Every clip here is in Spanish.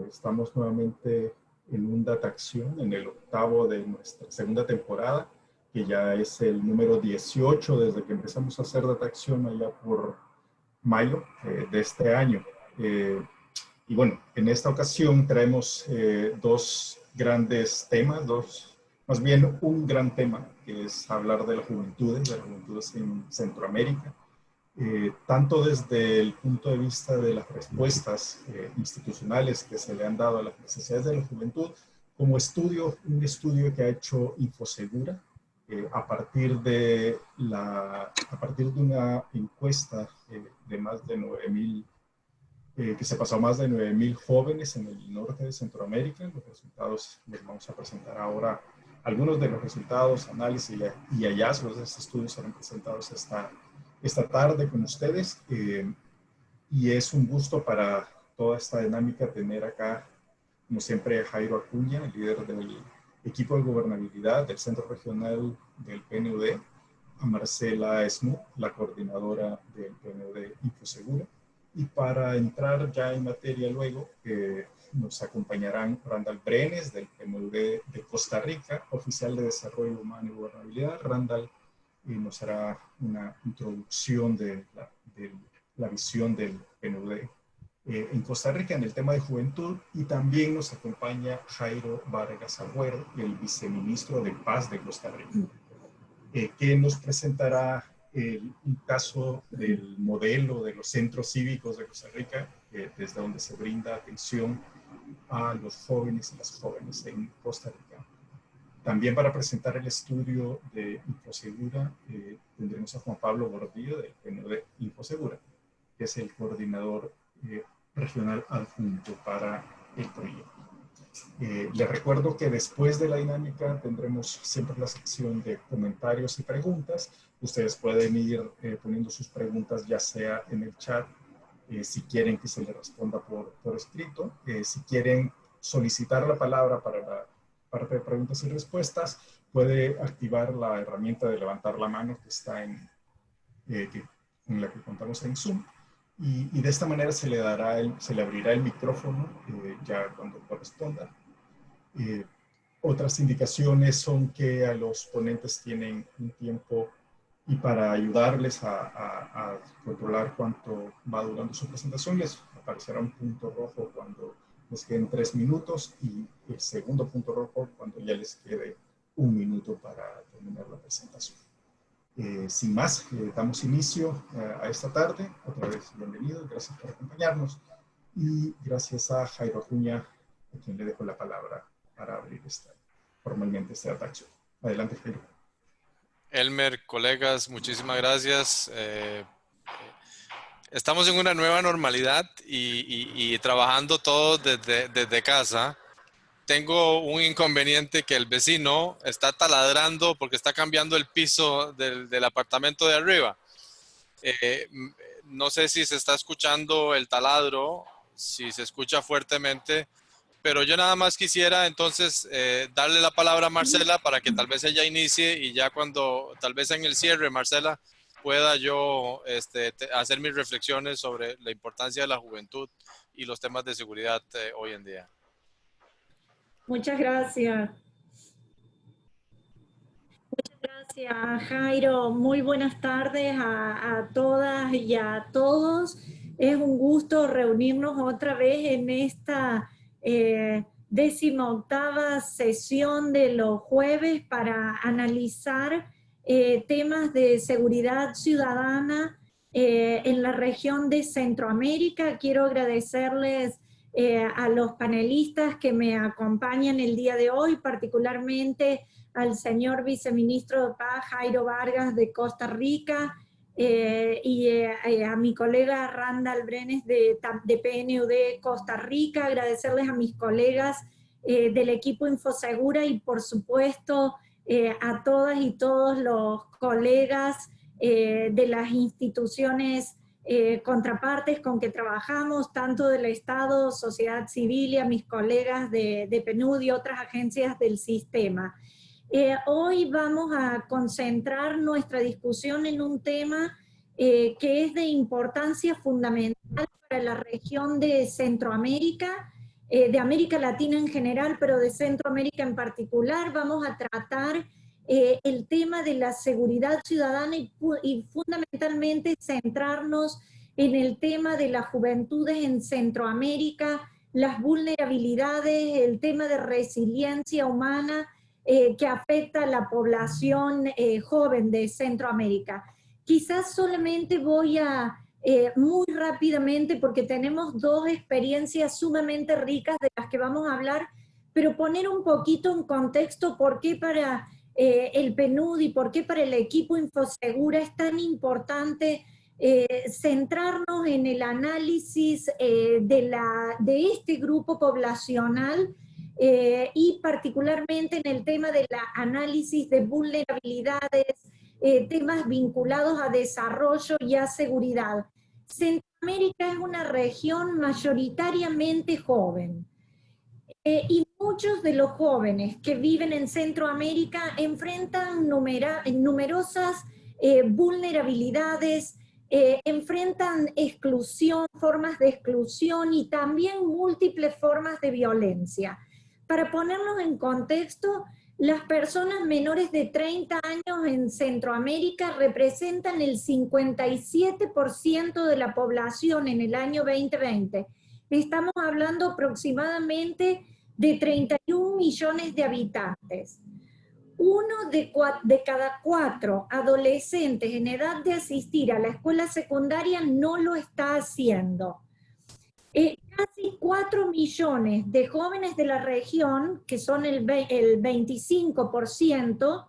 Estamos nuevamente en un Data Acción, en el octavo de nuestra segunda temporada, que ya es el número 18 desde que empezamos a hacer Data Acción allá por mayo de este año. Y bueno, en esta ocasión traemos dos grandes temas, más bien un gran tema, que es hablar de las juventudes en Centroamérica. Tanto desde el punto de vista de las respuestas institucionales que se le han dado a las necesidades de la juventud, como un estudio que ha hecho Infosegura a partir de una encuesta de más de 9,000, que se pasó a más de 9,000 jóvenes en el norte de Centroamérica. Los resultados les vamos a presentar ahora. Algunos de los resultados, análisis y hallazgos de este estudio serán presentados esta tarde con ustedes, y es un gusto para toda esta dinámica tener acá, como siempre, a Jairo Acuña, el líder del equipo de gobernabilidad del Centro Regional del PNUD, a Marcela Smoot, la coordinadora del PNUD Infosegura, y para entrar ya en materia luego, nos acompañarán Randall Brenes del PNUD de Costa Rica, oficial de Desarrollo Humano y Gobernabilidad. Randall nos hará una introducción de la visión del PNUD en Costa Rica en el tema de juventud, y también nos acompaña Jairo Vargas Agüero, el viceministro de Paz de Costa Rica, que nos presentará un caso del modelo de los centros cívicos de Costa Rica, desde donde se brinda atención a los jóvenes y las jóvenes en Costa Rica. También para presentar el estudio de Infosegura tendremos a Juan Pablo Gordillo del PNUD Infosegura, que es el coordinador regional adjunto para el proyecto. Les recuerdo que después de la dinámica tendremos siempre la sección de comentarios y preguntas. Ustedes pueden ir poniendo sus preguntas ya sea en el chat, si quieren que se les responda por escrito, si quieren solicitar la palabra para la parte de preguntas y respuestas, puede activar la herramienta de levantar la mano que está en la que contamos en Zoom, y de esta manera se le abrirá el micrófono ya cuando corresponda. Otras indicaciones son que a los ponentes tienen un tiempo, y para ayudarles a controlar cuánto va durando su presentación, les aparecerá un punto rojo cuando les queden 3 minutos, y el segundo punto rojo cuando ya les quede 1 minuto para terminar la presentación. Sin más, damos inicio a esta tarde. Otra vez, bienvenidos, gracias por acompañarnos, y gracias a Jairo Acuña, a quien le dejo la palabra para abrir formalmente esta acción. Adelante, Jairo. Elmer, colegas, muchísimas gracias. Estamos en una nueva normalidad y trabajando todos desde casa. Tengo un inconveniente, que el vecino está taladrando porque está cambiando el piso del apartamento de arriba. No sé si se está escuchando el taladro, si se escucha fuertemente, pero yo nada más quisiera entonces darle la palabra a Marcela para que tal vez ella inicie, y ya cuando tal vez en el cierre, Marcela, pueda yo hacer mis reflexiones sobre la importancia de la juventud y los temas de seguridad hoy en día. Muchas gracias. Muchas gracias, Jairo. Muy buenas tardes a todas y a todos. Es un gusto reunirnos otra vez en esta 18ª sesión de los jueves para analizar temas de seguridad ciudadana en la región de Centroamérica. Quiero agradecerles a los panelistas que me acompañan el día de hoy, particularmente al señor viceministro de Paz, Jairo Vargas, de Costa Rica, y a mi colega Randall Brenes de PNUD Costa Rica. Agradecerles a mis colegas del equipo Infosegura, y por supuesto a todas y todos los colegas de las instituciones contrapartes con que trabajamos, tanto del Estado, sociedad civil, y a mis colegas de PNUD y otras agencias del sistema. Hoy vamos a concentrar nuestra discusión en un tema que es de importancia fundamental para la región de Centroamérica, de América Latina en general, pero de Centroamérica en particular. Vamos a tratar el tema de la seguridad ciudadana y fundamentalmente centrarnos en el tema de las juventudes en Centroamérica, las vulnerabilidades, el tema de resiliencia humana que afecta a la población joven de Centroamérica. Quizás solamente voy a, muy rápidamente, porque tenemos dos experiencias sumamente ricas de las que vamos a hablar, pero poner un poquito en contexto por qué para el PNUD y por qué para el equipo Infosegura es tan importante centrarnos en el análisis de este grupo poblacional y particularmente en el tema del análisis de vulnerabilidades, temas vinculados a desarrollo y a seguridad. Centroamérica es una región mayoritariamente joven. Y muchos de los jóvenes que viven en Centroamérica enfrentan numerosas vulnerabilidades, enfrentan exclusión, formas de exclusión y también múltiples formas de violencia. Para ponernos en contexto, las personas menores de 30 años en Centroamérica representan el 57% de la población en el año 2020. Estamos hablando aproximadamente de 31 millones de habitantes. Uno de cada 4 adolescentes en edad de asistir a la escuela secundaria no lo está haciendo. Casi 4 millones de jóvenes de la región, que son el 25%,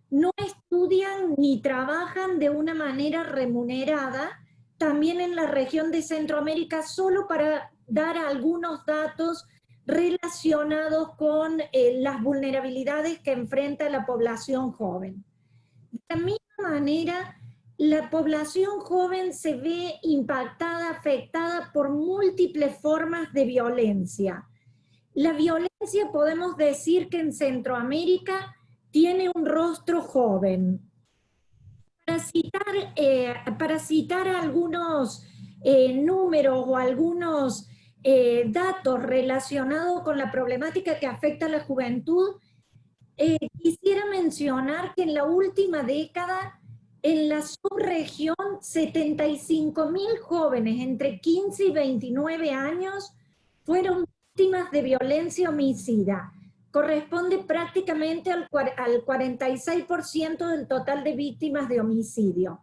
no estudian ni trabajan de una manera remunerada, también en la región de Centroamérica, solo para dar algunos datos relacionados con las vulnerabilidades que enfrenta la población joven. De la misma manera, la población joven se ve impactada, afectada por múltiples formas de violencia. La violencia, podemos decir que en Centroamérica tiene un rostro joven. Para citar algunos números o algunos datos relacionados con la problemática que afecta a la juventud, quisiera mencionar que en la última década, en la subregión, 75.000 jóvenes entre 15 y 29 años fueron víctimas de violencia homicida. Corresponde prácticamente al 46% del total de víctimas de homicidio.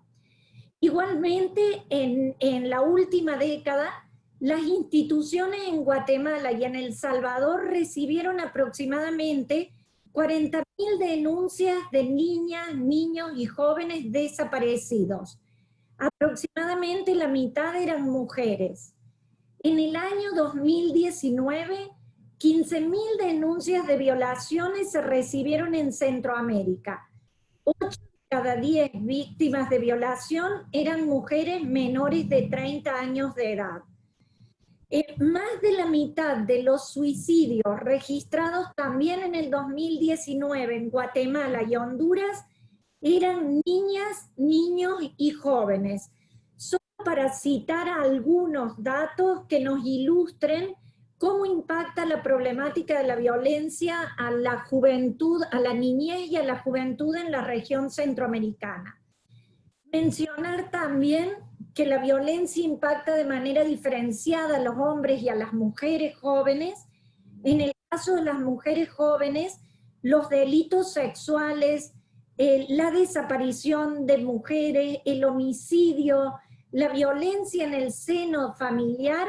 Igualmente, en la última década, las instituciones en Guatemala y en El Salvador recibieron aproximadamente 40.000 denuncias de niñas, niños y jóvenes desaparecidos. Aproximadamente la mitad eran mujeres. En el año 2019, 15.000 denuncias de violaciones se recibieron en Centroamérica. 8 de cada 10 víctimas de violación eran mujeres menores de 30 años de edad. Más de la mitad de los suicidios registrados también en el 2019 en Guatemala y Honduras eran niñas, niños y jóvenes. Solo para citar algunos datos que nos ilustren cómo impacta la problemática de la violencia a la juventud, a la niñez y a la juventud en la región centroamericana. Mencionar también que la violencia impacta de manera diferenciada a los hombres y a las mujeres jóvenes. En el caso de las mujeres jóvenes, los delitos sexuales, la desaparición de mujeres, el homicidio, la violencia en el seno familiar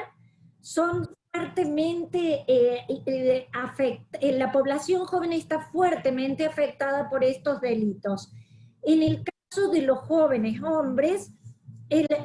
son fuertemente la población joven está fuertemente afectada por estos delitos. En el caso de los jóvenes hombres,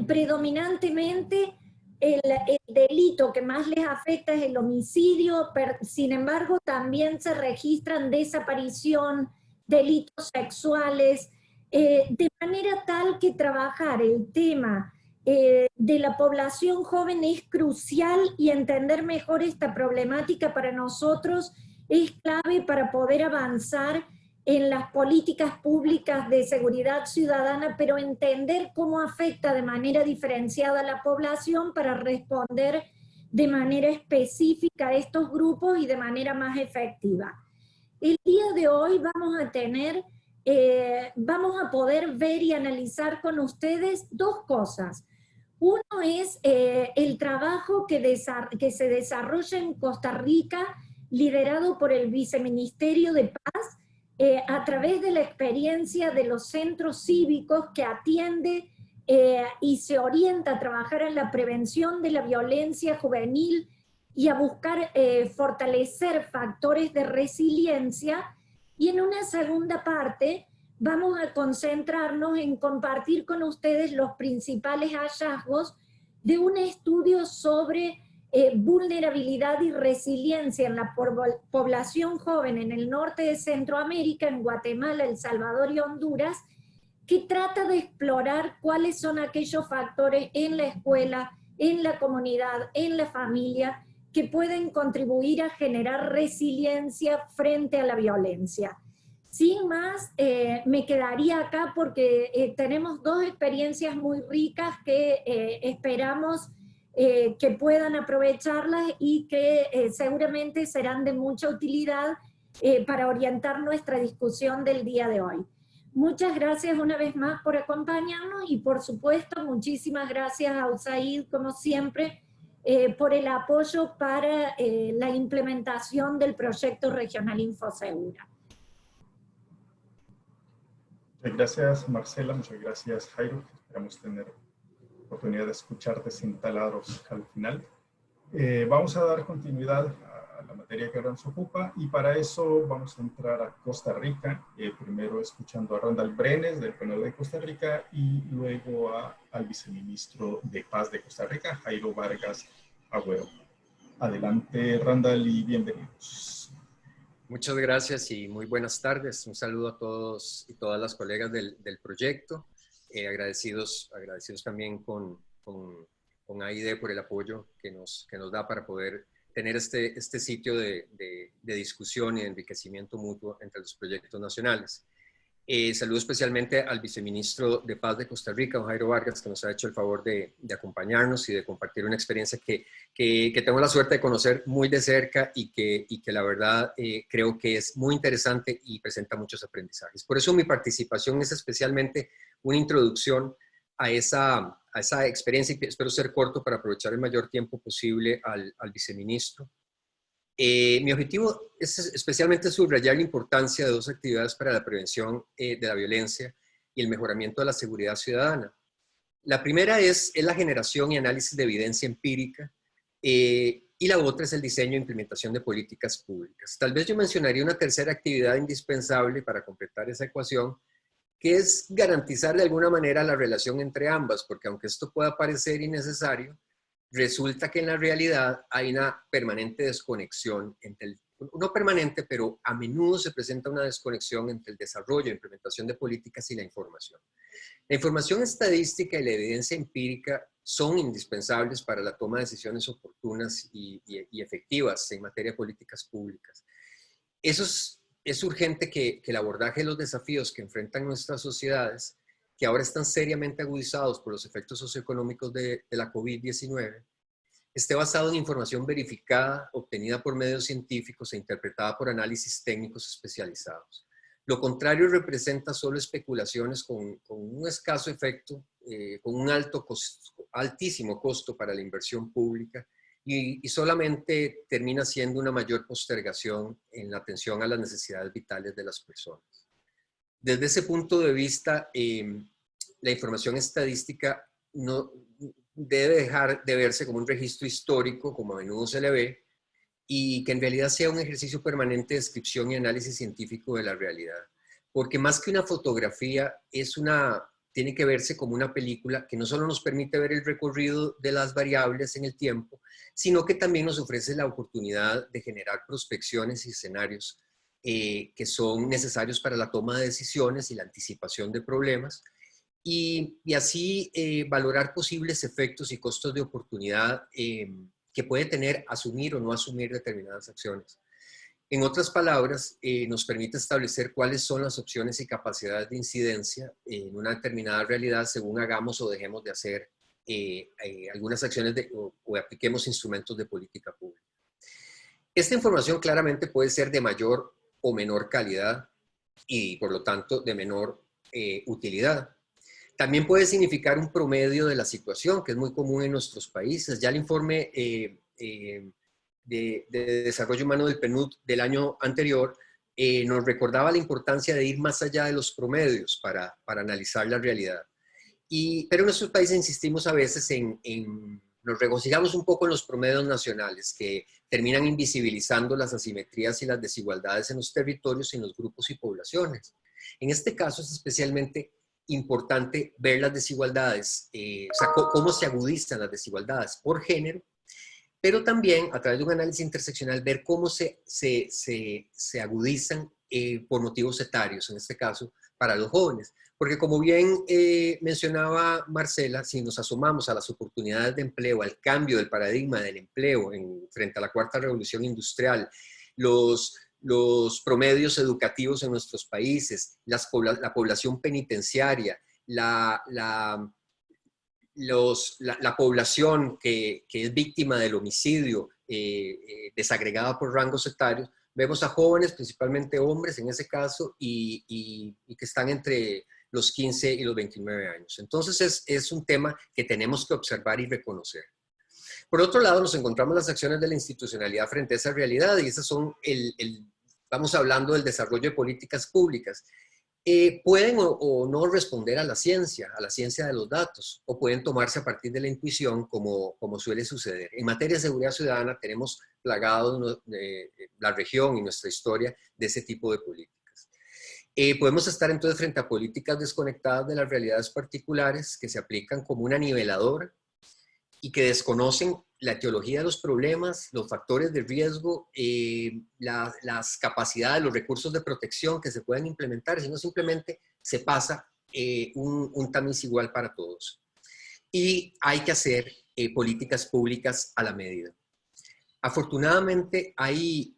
predominantemente el delito que más les afecta es el homicidio, sin embargo también se registran desaparición, delitos sexuales, de manera tal que trabajar el tema de la población joven es crucial y entender mejor esta problemática para nosotros es clave para poder avanzar en las políticas públicas de seguridad ciudadana, pero entender cómo afecta de manera diferenciada a la población para responder de manera específica a estos grupos y de manera más efectiva. El día de hoy vamos a poder ver y analizar con ustedes dos cosas. Uno es el trabajo que se desarrolla en Costa Rica, liderado por el Viceministerio de Paz, a través de la experiencia de los centros cívicos que atiende y se orienta a trabajar en la prevención de la violencia juvenil y a buscar fortalecer factores de resiliencia. Y en una segunda parte vamos a concentrarnos en compartir con ustedes los principales hallazgos de un estudio sobre vulnerabilidad y resiliencia en la población joven en el norte de Centroamérica, en Guatemala, El Salvador y Honduras, que trata de explorar cuáles son aquellos factores en la escuela, en la comunidad, en la familia, que pueden contribuir a generar resiliencia frente a la violencia. Sin más, me quedaría acá porque tenemos dos experiencias muy ricas que esperamos que puedan aprovecharlas y que seguramente serán de mucha utilidad para orientar nuestra discusión del día de hoy. Muchas gracias una vez más por acompañarnos y por supuesto muchísimas gracias a USAID como siempre por el apoyo para la implementación del proyecto regional InfoSegura. Muchas gracias, Marcela. Muchas gracias, Jairo. Esperamos tener oportunidad de escucharte sin taladros al final. Vamos a dar continuidad a la materia que ahora nos ocupa y para eso vamos a entrar a Costa Rica, primero escuchando a Randall Brenes del PNUD de Costa Rica y luego al viceministro de Paz de Costa Rica, Jairo Vargas Agüero. Adelante, Randall, y bienvenidos. Muchas gracias y muy buenas tardes. Un saludo a todos y todas las colegas del proyecto. Agradecidos también con AID por el apoyo que nos da para poder tener este sitio de discusión y de enriquecimiento mutuo entre los proyectos nacionales. Saludo especialmente al viceministro de Paz de Costa Rica, don Jairo Vargas, que nos ha hecho el favor de acompañarnos y de compartir una experiencia que tengo la suerte de conocer muy de cerca y que la verdad creo que es muy interesante y presenta muchos aprendizajes. Por eso mi participación es especialmente una introducción a esa experiencia y espero ser corto para aprovechar el mayor tiempo posible al viceministro. Mi objetivo es especialmente subrayar la importancia de dos actividades para la prevención de la violencia y el mejoramiento de la seguridad ciudadana. La primera es la generación y análisis de evidencia empírica y la otra es el diseño e implementación de políticas públicas. Tal vez yo mencionaría una tercera actividad indispensable para completar esa ecuación, que es garantizar de alguna manera la relación entre ambas, porque aunque esto pueda parecer innecesario, resulta que en la realidad hay una permanente desconexión no permanente, pero a menudo se presenta una desconexión entre el desarrollo e implementación de políticas y la información. La información estadística y la evidencia empírica son indispensables para la toma de decisiones oportunas y efectivas en materia de políticas públicas. Es urgente que el abordaje de los desafíos que enfrentan nuestras sociedades, que ahora están seriamente agudizados por los efectos socioeconómicos de la COVID-19, esté basado en información verificada, obtenida por medios científicos e interpretada por análisis técnicos especializados. Lo contrario representa solo especulaciones con un escaso efecto, con un altísimo costo para la inversión pública y solamente termina siendo una mayor postergación en la atención a las necesidades vitales de las personas. Desde ese punto de vista, la información estadística no debe dejar de verse como un registro histórico, como a menudo se le ve, y que en realidad sea un ejercicio permanente de descripción y análisis científico de la realidad. Porque más que una fotografía, tiene que verse como una película que no solo nos permite ver el recorrido de las variables en el tiempo, sino que también nos ofrece la oportunidad de generar prospecciones y escenarios que son necesarios para la toma de decisiones y la anticipación de problemas, y así valorar posibles efectos y costos de oportunidad que puede tener asumir o no asumir determinadas acciones. En otras palabras, nos permite establecer cuáles son las opciones y capacidades de incidencia en una determinada realidad según hagamos o dejemos de hacer algunas acciones o apliquemos instrumentos de política pública. Esta información claramente puede ser de mayor o menor calidad y por lo tanto de menor utilidad. También puede significar un promedio de la situación, que es muy común en nuestros países. Ya el informe de desarrollo humano del PNUD del año anterior nos recordaba la importancia de ir más allá de los promedios para analizar la realidad. Pero en nuestros países insistimos a veces nos regocijamos un poco en los promedios nacionales, que terminan invisibilizando las asimetrías y las desigualdades en los territorios, en los grupos y poblaciones. En este caso es especialmente importante ver las desigualdades, o sea, cómo se agudizan las desigualdades por género, pero también a través de un análisis interseccional ver cómo se agudizan por motivos etarios, en este caso para los jóvenes. Porque como bien mencionaba Marcela, si nos asomamos a las oportunidades de empleo, al cambio del paradigma del empleo frente a la cuarta revolución industrial, los promedios educativos en nuestros países, la población penitenciaria, la población que es víctima del homicidio desagregada por rangos etarios, vemos a jóvenes, principalmente hombres en ese caso, y que están entre los 15 y los 29 años. Entonces es un tema que tenemos que observar y reconocer. Por otro lado, nos encontramos las acciones de la institucionalidad frente a esa realidad, y esas son vamos hablando del desarrollo de políticas públicas. Pueden o no responder a la ciencia de los datos, o pueden tomarse a partir de la intuición, como suele suceder. En materia de seguridad ciudadana tenemos plagado la región y nuestra historia de ese tipo de políticas. Podemos estar entonces frente a políticas desconectadas de las realidades particulares que se aplican como una niveladora y que desconocen la etiología de los problemas, los factores de riesgo, las capacidades, los recursos de protección que se pueden implementar, sino simplemente se pasa un tamiz igual para todos. Y hay que hacer políticas públicas a la medida. Afortunadamente hay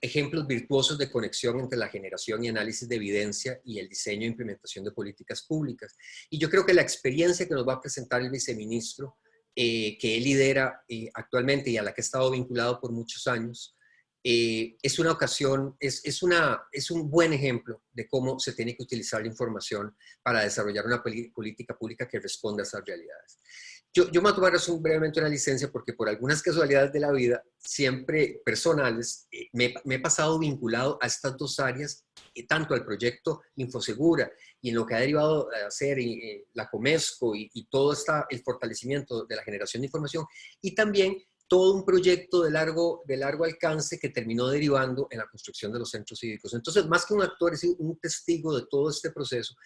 ejemplos virtuosos de conexión entre la generación y análisis de evidencia y el diseño e implementación de políticas públicas. Y yo creo que la experiencia que nos va a presentar el viceministro, que él lidera actualmente y a la que ha estado vinculado por muchos años, es una ocasión, es un buen ejemplo de cómo se tiene que utilizar la información para desarrollar una política pública que responda a esas realidades. Yo me voy a tomar brevemente una licencia porque por algunas casualidades de la vida, siempre personales, me he pasado vinculado a estas dos áreas, tanto al proyecto Infosegura y en lo que ha derivado a hacer la Comesco y todo el fortalecimiento de la generación de información, y también todo un proyecto de largo alcance que terminó derivando en la construcción de los centros cívicos. Entonces, más que un actor, es un testigo de todo este proceso.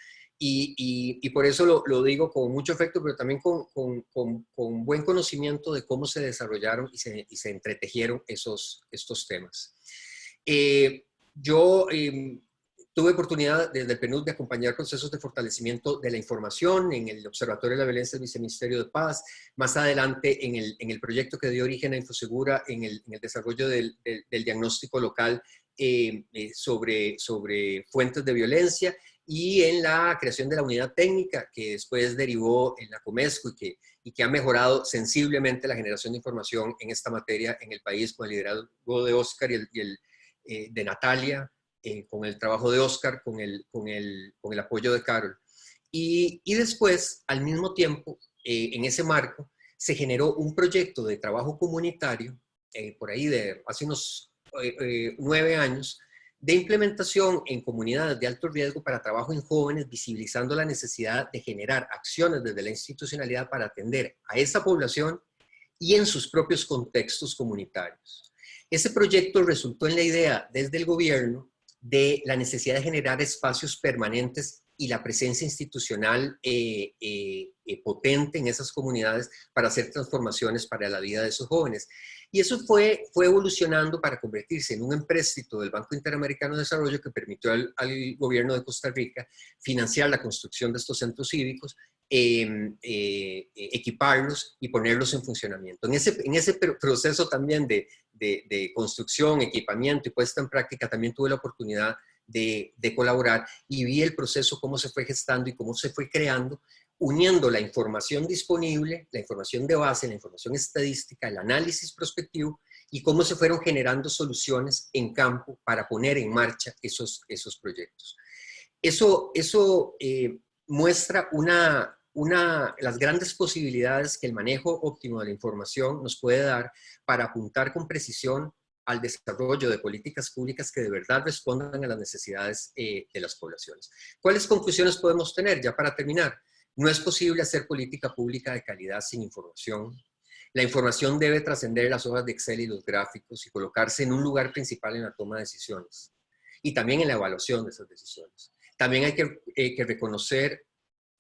Y por eso lo digo con mucho afecto, pero también con buen conocimiento de cómo se desarrollaron y se entretejieron estos temas. Yo tuve oportunidad desde el PNUD de acompañar procesos de fortalecimiento de la información en el Observatorio de la Violencia del Viceministerio de Paz, más adelante en el proyecto que dio origen a Infosegura, en el desarrollo del diagnóstico local sobre fuentes de violencia, y en la creación de la unidad técnica que después derivó en la Comesco y que ha mejorado sensiblemente la generación de información en esta materia en el país, con el liderazgo de Oscar y de Natalia, con el trabajo de Oscar, con el apoyo de Carol. Y después, al mismo tiempo, en ese marco, se generó un proyecto de trabajo comunitario, por ahí de hace unos 9 años, de implementación en comunidades de alto riesgo para trabajo en jóvenes, visibilizando la necesidad de generar acciones desde la institucionalidad para atender a esa población y en sus propios contextos comunitarios. Ese proyecto resultó en la idea desde el gobierno de la necesidad de generar espacios permanentes y la presencia institucional potente en esas comunidades para hacer transformaciones para la vida de esos jóvenes. Y eso fue evolucionando para convertirse en un empréstito del Banco Interamericano de Desarrollo que permitió al gobierno de Costa Rica financiar la construcción de estos centros cívicos, equiparlos y ponerlos en funcionamiento. En ese proceso también de construcción, equipamiento y puesta en práctica, también tuve la oportunidad de colaborar y vi el proceso, cómo se fue gestando y cómo se fue creando uniendo la información disponible, la información de base, la información estadística, el análisis prospectivo y cómo se fueron generando soluciones en campo para poner en marcha esos proyectos. Eso muestra las grandes posibilidades que el manejo óptimo de la información nos puede dar para apuntar con precisión al desarrollo de políticas públicas que de verdad respondan a las necesidades de las poblaciones. ¿Cuáles conclusiones podemos tener? Ya para terminar, no es posible hacer política pública de calidad sin información. La información debe trascender las hojas de Excel y los gráficos y colocarse en un lugar principal en la toma de decisiones y también en la evaluación de esas decisiones. También hay que reconocer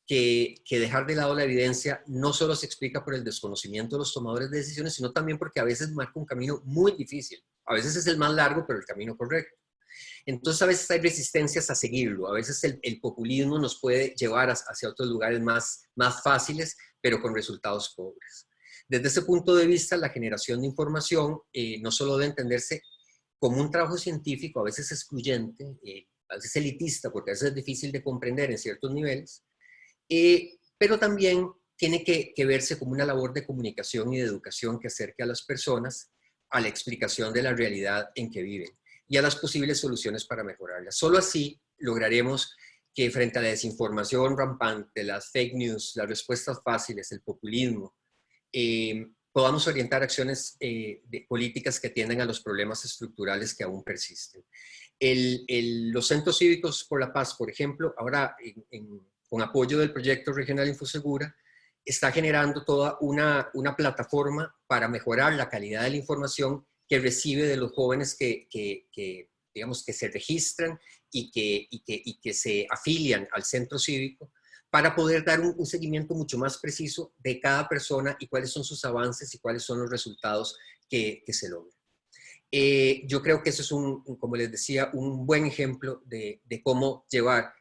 que dejar de lado la evidencia no solo se explica por el desconocimiento de los tomadores de decisiones, sino también porque a veces marca un camino muy difícil. A veces es el más largo, pero el camino correcto. Entonces a veces hay resistencias a seguirlo. A veces el populismo nos puede llevar hacia otros lugares más fáciles, pero con resultados pobres. Desde ese punto de vista, la generación de información no solo debe entenderse como un trabajo científico, a veces excluyente, a veces elitista, porque a veces es difícil de comprender en ciertos niveles, pero también tiene que verse como una labor de comunicación y de educación que acerque a las personas a la explicación de la realidad en que viven y a las posibles soluciones para mejorarla. Solo así lograremos que frente a la desinformación rampante, las fake news, las respuestas fáciles, el populismo, podamos orientar acciones de políticas que atiendan a los problemas estructurales que aún persisten. Los centros cívicos por la paz, por ejemplo, ahora con apoyo del proyecto regional Infosegura, está generando toda una plataforma para mejorar la calidad de la información que recibe de los jóvenes digamos, que se registran y que se afilian al centro cívico, para poder dar un seguimiento mucho más preciso de cada persona y cuáles son sus avances y cuáles son los resultados que se logran. Yo creo que eso es, como les decía, un buen ejemplo de cómo llevar,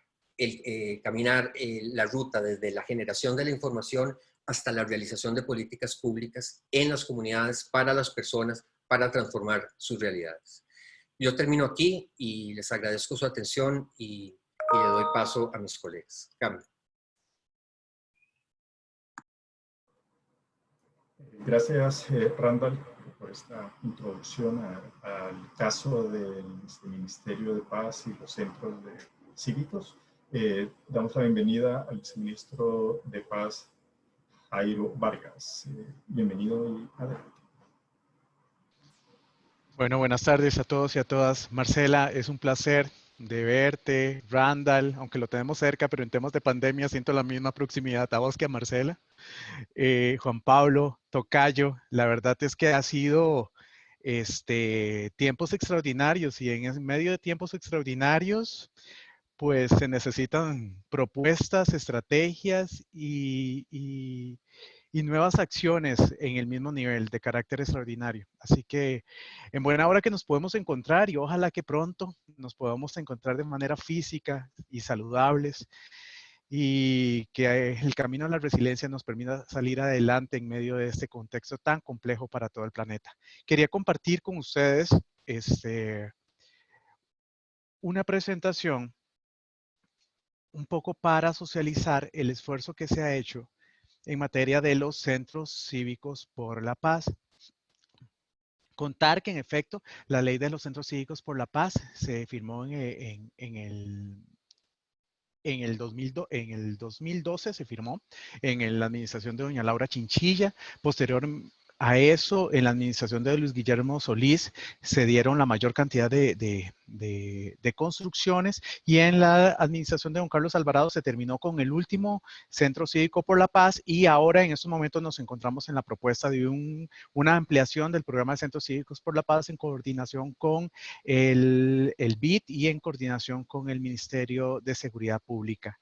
caminar la ruta desde la generación de la información hasta la realización de políticas públicas en las comunidades, para las personas, para transformar sus realidades. Yo termino aquí y les agradezco su atención y le doy paso a mis colegas. Cambio. Gracias, Randall, por esta introducción al caso del Ministerio de Paz y los centros cívicos. Damos la bienvenida al viceministro de Paz, Jairo Vargas. Bienvenido y adelante. Bueno, buenas tardes a todos y a todas. Marcela, es un placer de verte. Randall, aunque lo tenemos cerca, pero en temas de pandemia siento la misma proximidad a vos que a Marcela. Juan Pablo, tocayo, la verdad es que ha sido tiempos extraordinarios, y en medio de tiempos extraordinarios pues se necesitan propuestas, estrategias y nuevas acciones en el mismo nivel de carácter extraordinario. Así que en buena hora que nos podemos encontrar, y ojalá que pronto nos podamos encontrar de manera física y saludables, y que el camino a la resiliencia nos permita salir adelante en medio de este contexto tan complejo para todo el planeta. Quería compartir con ustedes una presentación un poco para socializar el esfuerzo que se ha hecho en materia de los centros cívicos por la paz. Contar que en efecto la ley de los centros cívicos por la paz se firmó en el 2012, se firmó en la administración de doña Laura Chinchilla. Posterior a eso, en la administración de Luis Guillermo Solís, se dieron la mayor cantidad de construcciones, y en la administración de don Carlos Alvarado se terminó con el último Centro Cívico por la Paz, y ahora en estos momentos nos encontramos en la propuesta de una ampliación del programa de Centros Cívicos por la Paz en coordinación con el BID y en coordinación con el Ministerio de Seguridad Pública.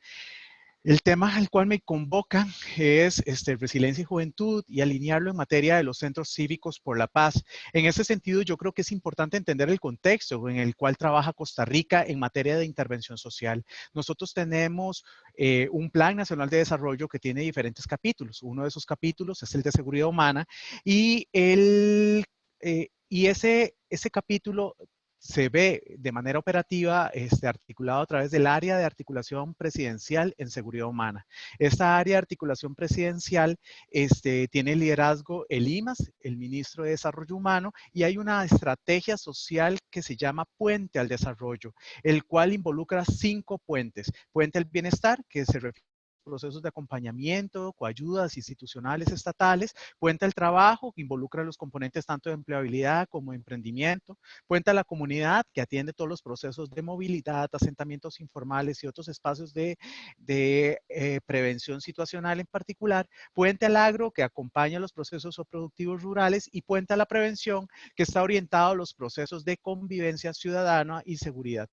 El tema al cual me convocan es resiliencia y juventud, y alinearlo en materia de los centros cívicos por la paz. En ese sentido, yo creo que es importante entender el contexto en el cual trabaja Costa Rica en materia de intervención social. Nosotros tenemos un Plan Nacional de Desarrollo que tiene diferentes capítulos. Uno de esos capítulos es el de seguridad humana, y ese capítulo se ve de manera operativa articulado a través del área de articulación presidencial en seguridad humana. Esta área de articulación presidencial tiene liderazgo el IMAS, el ministro de Desarrollo Humano, y hay una estrategia social que se llama Puente al Desarrollo, el cual involucra 5 puentes. Puente al Bienestar, que se refiere procesos de acompañamiento, coayudas institucionales estatales, Puente al Trabajo, que involucra los componentes tanto de empleabilidad como de emprendimiento, Puente a la Comunidad, que atiende todos los procesos de movilidad, asentamientos informales y otros espacios de prevención situacional en particular, Puente al Agro, que acompaña los procesos productivos rurales, y Puente a la Prevención, que está orientado a los procesos de convivencia ciudadana y seguridad.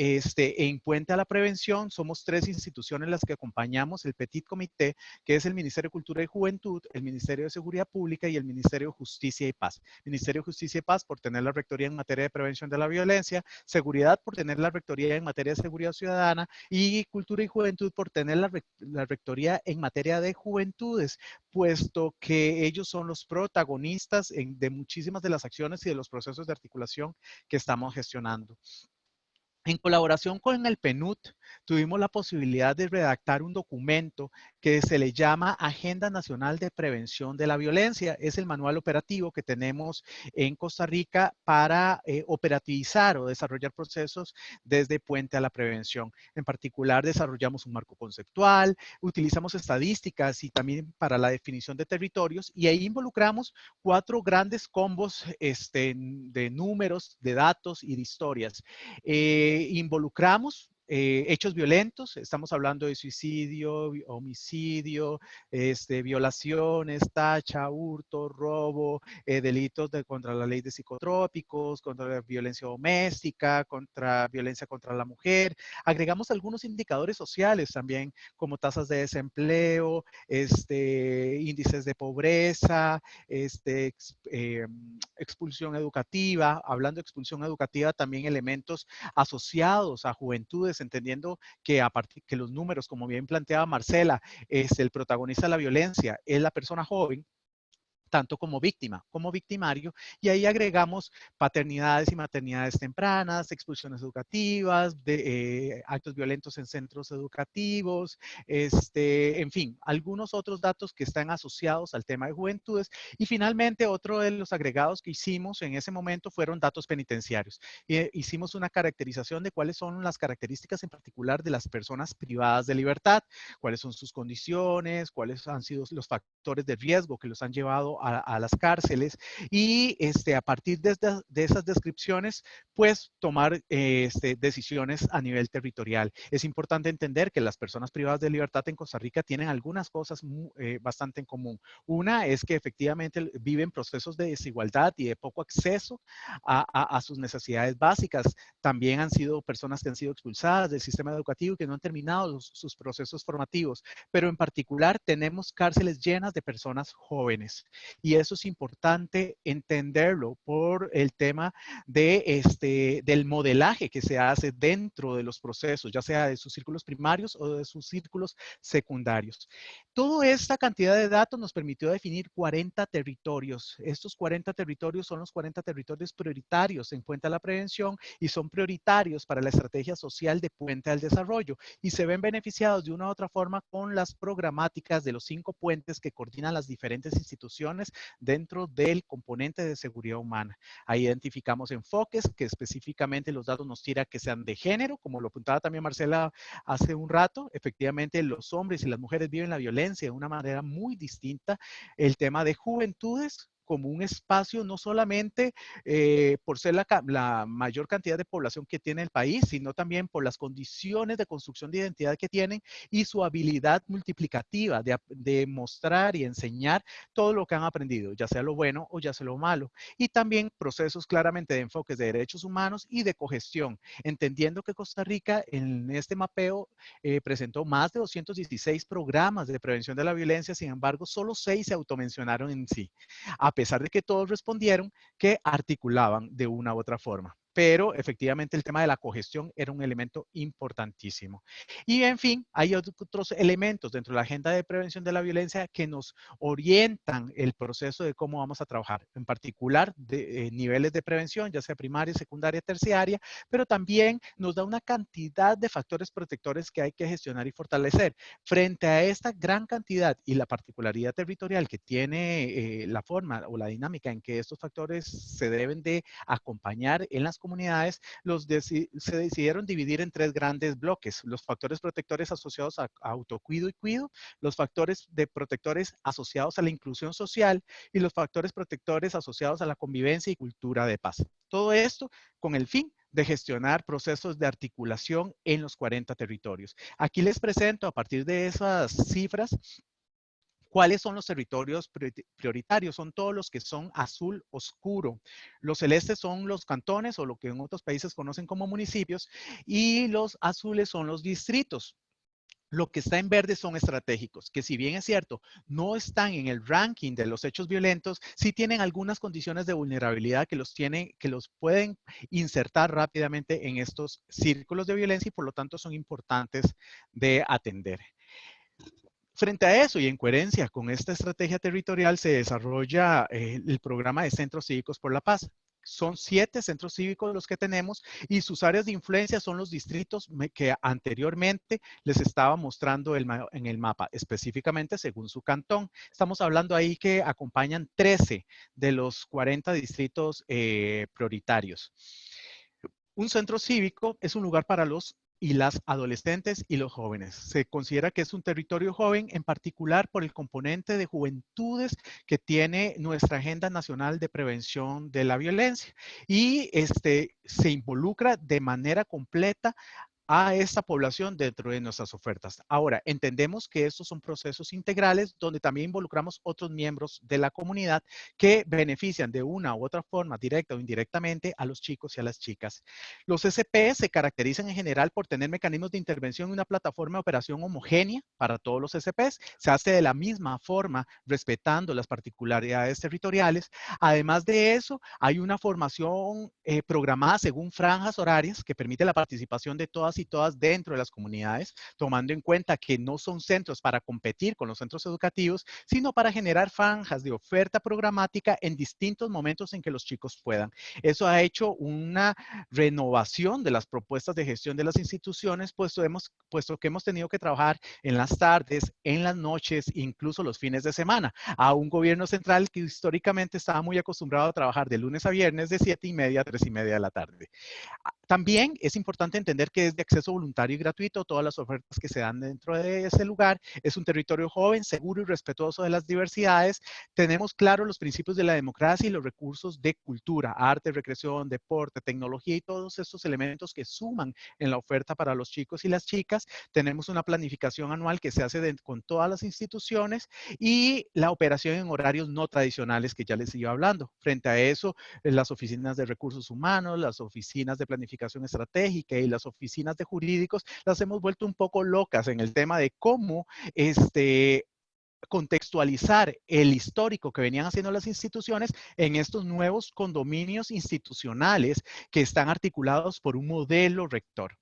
En Puente a la Prevención somos 3 instituciones las que acompañamos: el Petit Comité, que es el Ministerio de Cultura y Juventud, el Ministerio de Seguridad Pública y el Ministerio de Justicia y Paz. Ministerio de Justicia y Paz por tener la rectoría en materia de prevención de la violencia, Seguridad por tener la rectoría en materia de seguridad ciudadana, y Cultura y Juventud por tener la rectoría en materia de juventudes, puesto que ellos son los protagonistas de muchísimas de las acciones y de los procesos de articulación que estamos gestionando. En colaboración con el PNUD, tuvimos la posibilidad de redactar un documento que se le llama Agenda Nacional de Prevención de la Violencia. Es el manual operativo que tenemos en Costa Rica para operativizar o desarrollar procesos desde Puente a la Prevención. En particular, desarrollamos un marco conceptual, utilizamos estadísticas y también para la definición de territorios, y ahí involucramos 4 grandes combos de números, de datos y de historias. Involucramos hechos violentos, estamos hablando de suicidio, homicidio, violaciones, tacha, hurto, robo, delitos contra la ley de psicotrópicos, contra la violencia doméstica, contra violencia contra la mujer. Agregamos algunos indicadores sociales también, como tasas de desempleo, índices de pobreza, expulsión educativa. Hablando de expulsión educativa, también elementos asociados a juventudes, entendiendo que a partir que los números, como bien planteaba Marcela, el protagonista de la violencia es la persona joven, tanto como víctima, como victimario, y ahí agregamos paternidades y maternidades tempranas, expulsiones educativas, actos violentos en centros educativos, en fin, algunos otros datos que están asociados al tema de juventudes. Y finalmente, otro de los agregados que hicimos en ese momento fueron datos penitenciarios. Hicimos una caracterización de cuáles son las características en particular de las personas privadas de libertad, cuáles son sus condiciones, cuáles han sido los factores de riesgo que los han llevado a las cárceles, y a partir de esas descripciones, pues tomar decisiones a nivel territorial. Es importante entender que las personas privadas de libertad en Costa Rica tienen algunas cosas bastante en común. Una es que efectivamente viven procesos de desigualdad y de poco acceso a sus necesidades básicas. También han sido personas que han sido expulsadas del sistema educativo y que no han terminado sus procesos formativos, pero en particular tenemos cárceles llenas de personas jóvenes. Y eso es importante entenderlo por el tema del modelaje que se hace dentro de los procesos, ya sea de sus círculos primarios o de sus círculos secundarios. Toda esta cantidad de datos nos permitió definir 40 territorios. Estos 40 territorios son los 40 territorios prioritarios en Puente a la Prevención y son prioritarios para la estrategia social de Puente al Desarrollo, y se ven beneficiados de una u otra forma con las programáticas de los 5 puentes que coordinan las diferentes instituciones dentro del componente de seguridad humana. Ahí identificamos enfoques que específicamente los datos nos tiran que sean de género, como lo apuntaba también Marcela hace un rato. Efectivamente, los hombres y las mujeres viven la violencia de una manera muy distinta. El tema de juventudes como un espacio no solamente por ser la mayor cantidad de población que tiene el país, sino también por las condiciones de construcción de identidad que tienen y su habilidad multiplicativa de mostrar y enseñar todo lo que han aprendido, ya sea lo bueno o ya sea lo malo. Y también procesos claramente de enfoques de derechos humanos y de cogestión, entendiendo que Costa Rica en este mapeo presentó más de 216 programas de prevención de la violencia. Sin embargo, solo 6 se automencionaron en sí, a pesar de que todos respondieron que articulaban de una u otra forma. pero efectivamente el tema de la cogestión era un elemento importantísimo. Y en fin, hay otros elementos dentro de la agenda de prevención de la violencia que nos orientan el proceso de cómo vamos a trabajar, en particular de niveles de prevención, ya sea primaria, secundaria, terciaria, pero también nos da una cantidad de factores protectores que hay que gestionar y fortalecer. Frente a esta gran cantidad y la particularidad territorial que tiene la forma o la dinámica en que estos factores se deben de acompañar en las comunidades, se decidieron dividir en 3 grandes bloques: los factores protectores asociados a autocuido y cuido, los factores de protectores asociados a la inclusión social y los factores protectores asociados a la convivencia y cultura de paz. Todo esto con el fin de gestionar procesos de articulación en los 40 territorios. Aquí les presento, a partir de esas cifras, ¿cuáles son los territorios prioritarios? Son todos los que son azul oscuro. Los celestes son los cantones, o lo que en otros países conocen como municipios, y los azules son los distritos. Lo que está en verde son estratégicos, que si bien es cierto, no están en el ranking de los hechos violentos, sí tienen algunas condiciones de vulnerabilidad que los pueden insertar rápidamente en estos círculos de violencia y por lo tanto son importantes de atender. Frente a eso y en coherencia con esta estrategia territorial se desarrolla el programa de Centros Cívicos por la Paz. Son 7 centros cívicos los que tenemos y sus áreas de influencia son los distritos que anteriormente les estaba mostrando en el mapa, específicamente según su cantón. Estamos hablando ahí que acompañan 13 de los 40 distritos prioritarios. Un centro cívico es un lugar para los y las adolescentes y los jóvenes. Se considera que es un territorio joven, en particular por el componente de juventudes que tiene nuestra Agenda Nacional de Prevención de la Violencia y se involucra de manera completa a esta población dentro de nuestras ofertas. Ahora, entendemos que estos son procesos integrales donde también involucramos otros miembros de la comunidad que benefician de una u otra forma, directa o indirectamente, a los chicos y a las chicas. Los SP se caracterizan en general por tener mecanismos de intervención en una plataforma de operación homogénea para todos los SPs. Se hace de la misma forma, respetando las particularidades territoriales. Además de eso, hay una formación programada según franjas horarias que permite la participación de todas y todas dentro de las comunidades, tomando en cuenta que no son centros para competir con los centros educativos, sino para generar franjas de oferta programática en distintos momentos en que los chicos puedan. Eso ha hecho una renovación de las propuestas de gestión de las instituciones, puesto que hemos tenido que trabajar en las tardes, en las noches, incluso los fines de semana, a un gobierno central que históricamente estaba muy acostumbrado a trabajar de lunes a viernes de 7:30 a 3:30 de la tarde. También es importante entender que es de acceso voluntario y gratuito todas las ofertas que se dan dentro de ese lugar. Es un territorio joven, seguro y respetuoso de las diversidades. Tenemos claros los principios de la democracia y los recursos de cultura, arte, recreación, deporte, tecnología y todos estos elementos que suman en la oferta para los chicos y las chicas. Tenemos una planificación anual que se hace con todas las instituciones y la operación en horarios no tradicionales que ya les iba hablando. Frente a eso, las oficinas de recursos humanos, las oficinas de planificación estratégica y las oficinas de jurídicos las hemos vuelto un poco locas en el tema de cómo contextualizar el histórico que venían haciendo las instituciones en estos nuevos condominios institucionales que están articulados por un modelo rector.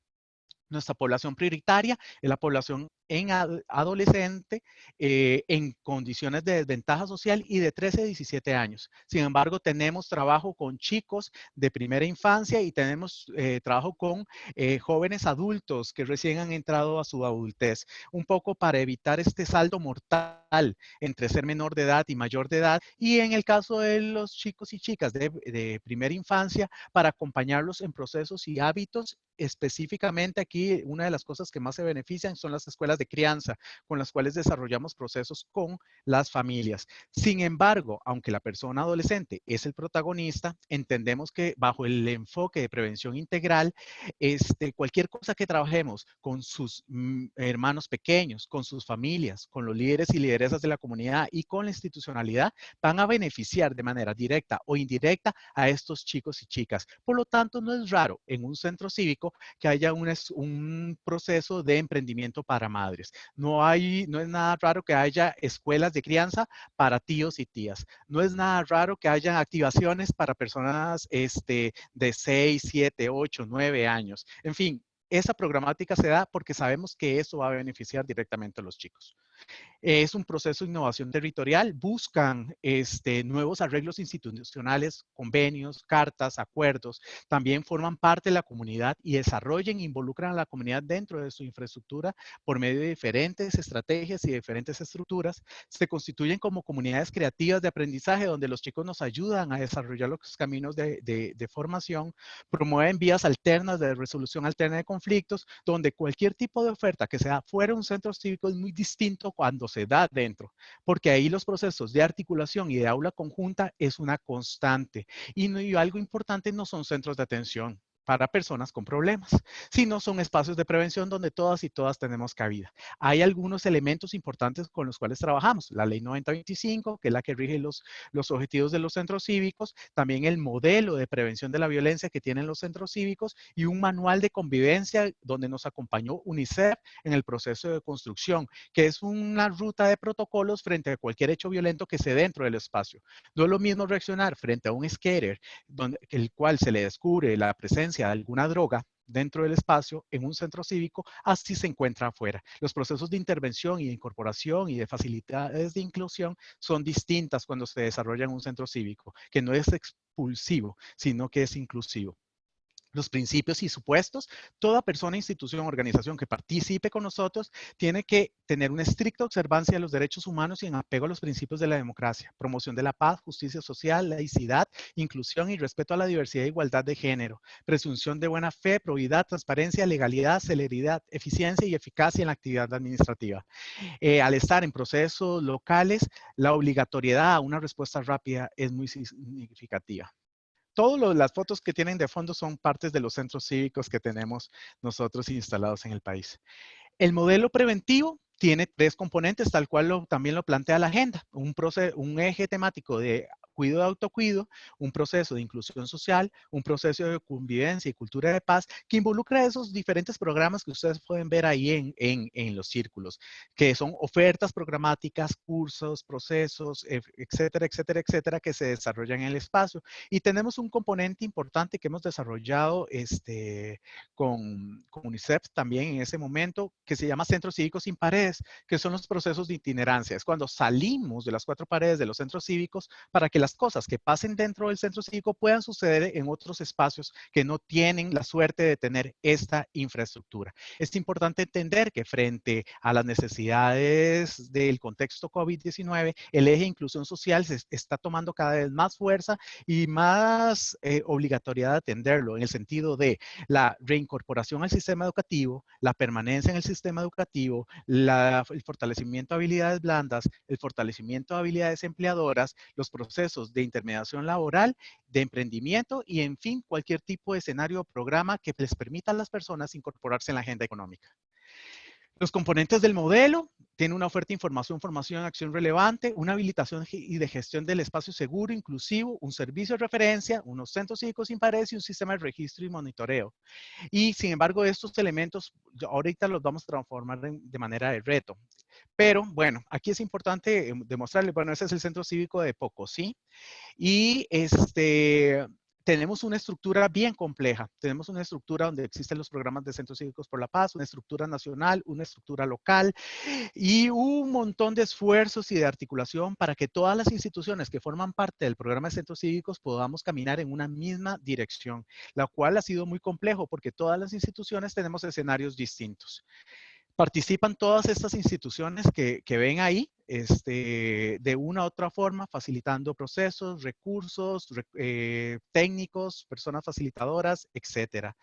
Nuestra población prioritaria es la población en adolescente en condiciones de desventaja social y de 13 a 17 años. Sin embargo, tenemos trabajo con chicos de primera infancia y tenemos trabajo con jóvenes adultos que recién han entrado a su adultez, un poco para evitar este saldo mortal entre ser menor de edad y mayor de edad, y en el caso de los chicos y chicas de primera infancia, para acompañarlos en procesos y hábitos. Específicamente aquí, una de las cosas que más se benefician son las escuelas de crianza, con las cuales desarrollamos procesos con las familias. Sin embargo, aunque la persona adolescente es el protagonista, entendemos que bajo el enfoque de prevención integral, cualquier cosa que trabajemos con sus hermanos pequeños, con sus familias, con los líderes y lideresas de la comunidad y con la institucionalidad, van a beneficiar de manera directa o indirecta a estos chicos y chicas. Por lo tanto, no es raro en un centro cívico que haya un proceso de emprendimiento para madres. madres. No es nada raro que haya escuelas de crianza para tíos y tías. No es nada raro que haya activaciones para personas de 6, 7, 8, 9 años. En fin, esa programática se da porque sabemos que eso va a beneficiar directamente a los chicos. Es un proceso de innovación territorial, buscan nuevos arreglos institucionales, convenios, cartas, acuerdos, también forman parte de la comunidad y desarrollan e involucran a la comunidad dentro de su infraestructura por medio de diferentes estrategias y diferentes estructuras. Se constituyen como comunidades creativas de aprendizaje donde los chicos nos ayudan a desarrollar los caminos de formación, promueven vías alternas de resolución alterna de conflictos, donde cualquier tipo de oferta que sea fuera de un centro cívico es muy distinto cuando se da dentro, porque ahí los procesos de articulación y de aula conjunta es una constante. Y algo importante, no son centros de atención para personas con problemas, sino son espacios de prevención donde todas y todas tenemos cabida. Hay algunos elementos importantes con los cuales trabajamos. La ley 9025, que es la que rige los objetivos de los centros cívicos, también el modelo de prevención de la violencia que tienen los centros cívicos y un manual de convivencia donde nos acompañó UNICEF en el proceso de construcción, que es una ruta de protocolos frente a cualquier hecho violento que se dé dentro del espacio. No es lo mismo reaccionar frente a un skater, el cual se le descubre la presencia de alguna droga dentro del espacio en un centro cívico, así se encuentra afuera. Los procesos de intervención y de incorporación y de facilidades de inclusión son distintas cuando se desarrolla en un centro cívico, que no es expulsivo, sino que es inclusivo. Los principios y supuestos, toda persona, institución, organización que participe con nosotros tiene que tener una estricta observancia de los derechos humanos y en apego a los principios de la democracia, promoción de la paz, justicia social, laicidad, inclusión y respeto a la diversidad e igualdad de género, presunción de buena fe, probidad, transparencia, legalidad, celeridad, eficiencia y eficacia en la actividad administrativa. Al estar en procesos locales, la obligatoriedad a una respuesta rápida es muy significativa. Todas las fotos que tienen de fondo son partes de los centros cívicos que tenemos nosotros instalados en el país. El modelo preventivo tiene 3 componentes, tal cual también lo plantea la agenda. Un eje temático de cuido de autocuido, un proceso de inclusión social, un proceso de convivencia y cultura de paz que involucra esos diferentes programas que ustedes pueden ver ahí en los círculos, que son ofertas programáticas, cursos, procesos, etcétera, etcétera, etcétera, que se desarrollan en el espacio. Y tenemos un componente importante que hemos desarrollado con UNICEF también en ese momento, que se llama Centros Cívicos Sin Paredes, que son los procesos de itinerancia. Es cuando salimos de las 4 paredes de los centros cívicos para que las cosas que pasen dentro del centro cívico puedan suceder en otros espacios que no tienen la suerte de tener esta infraestructura. Es importante entender que frente a las necesidades del contexto COVID-19, el eje de inclusión social se está tomando cada vez más fuerza y más obligatoriedad de atenderlo, en el sentido de la reincorporación al sistema educativo, la permanencia en el sistema educativo, el fortalecimiento de habilidades blandas, el fortalecimiento de habilidades empleadoras, los procesos de intermediación laboral, de emprendimiento y, en fin, cualquier tipo de escenario o programa que les permita a las personas incorporarse en la agenda económica. Los componentes del modelo tienen una oferta de información, formación, acción relevante, una habilitación y de gestión del espacio seguro, inclusivo, un servicio de referencia, unos centros cívicos sin paredes y un sistema de registro y monitoreo. Y, sin embargo, estos elementos ahorita los vamos a transformar de manera de reto. Pero, bueno, aquí es importante demostrarles, bueno, ese es el centro cívico de Pocosí. Y tenemos una estructura bien compleja. Tenemos una estructura donde existen los programas de Centros Cívicos por la Paz, una estructura nacional, una estructura local y un montón de esfuerzos y de articulación para que todas las instituciones que forman parte del programa de Centros Cívicos podamos caminar en una misma dirección, la cual ha sido muy complejo porque todas las instituciones tenemos escenarios distintos. Participan todas estas instituciones que ven ahí, de una u otra forma, facilitando procesos, recursos, técnicos, personas facilitadoras, etcétera.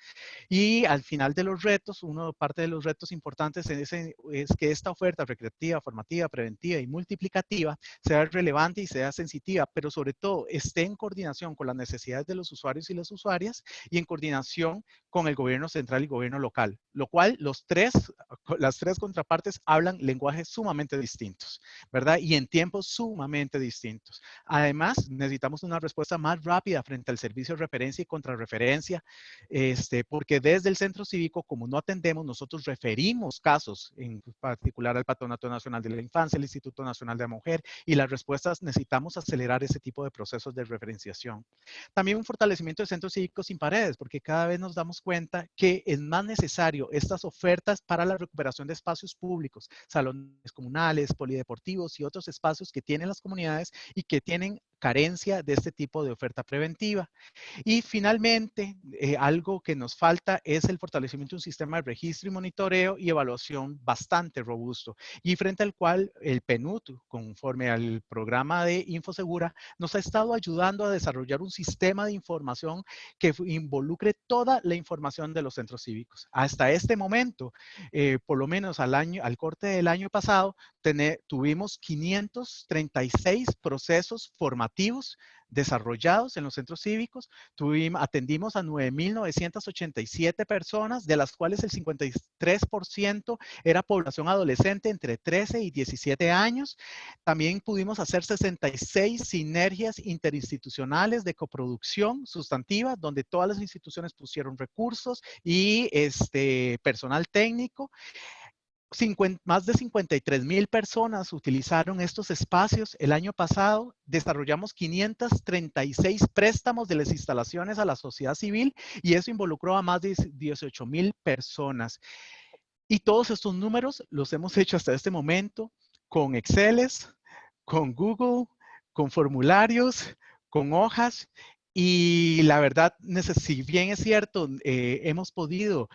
Y al final de los retos, parte de los retos importantes es que esta oferta recreativa, formativa, preventiva y multiplicativa sea relevante y sea sensitiva, pero sobre todo esté en coordinación con las necesidades de los usuarios y las usuarias y en coordinación con el gobierno central y gobierno local, lo cual las tres contrapartes hablan lenguajes sumamente distintos, ¿verdad? Y en tiempos sumamente distintos. Además, necesitamos una respuesta más rápida frente al servicio de referencia y contrarreferencia, porque desde el centro cívico, como no atendemos, nosotros referimos casos, en particular al Patronato Nacional de la Infancia, el Instituto Nacional de la Mujer, y las respuestas necesitamos acelerar ese tipo de procesos de referenciación. También un fortalecimiento de centros cívicos sin paredes, porque cada vez nos damos cuenta que es más necesario estas ofertas para la recuperación de espacios públicos, salones comunales, polideportivos y otros espacios que tienen las comunidades y que tienen carencia de este tipo de oferta preventiva. Y finalmente, algo que nos falta es el fortalecimiento de un sistema de registro y monitoreo y evaluación bastante robusto, y frente al cual el PNUD, conforme al programa de Infosegura, nos ha estado ayudando a desarrollar un sistema de información que involucre toda la información de los centros cívicos. Hasta este momento, por lo menos al corte del año pasado, tuvimos 536 procesos formativos desarrollados en los centros cívicos. Atendimos a 9.987 personas, de las cuales el 53% era población adolescente entre 13 y 17 años. También pudimos hacer 66 sinergias interinstitucionales de coproducción sustantiva, donde todas las instituciones pusieron recursos y personal técnico. Más de 53,000 personas utilizaron estos espacios. El año pasado desarrollamos 536 préstamos de las instalaciones a la sociedad civil, y eso involucró a más de 18,000 personas. Y todos estos números los hemos hecho hasta este momento con Exceles, con Google, con formularios, con hojas. Y la verdad, si bien es cierto, hemos podido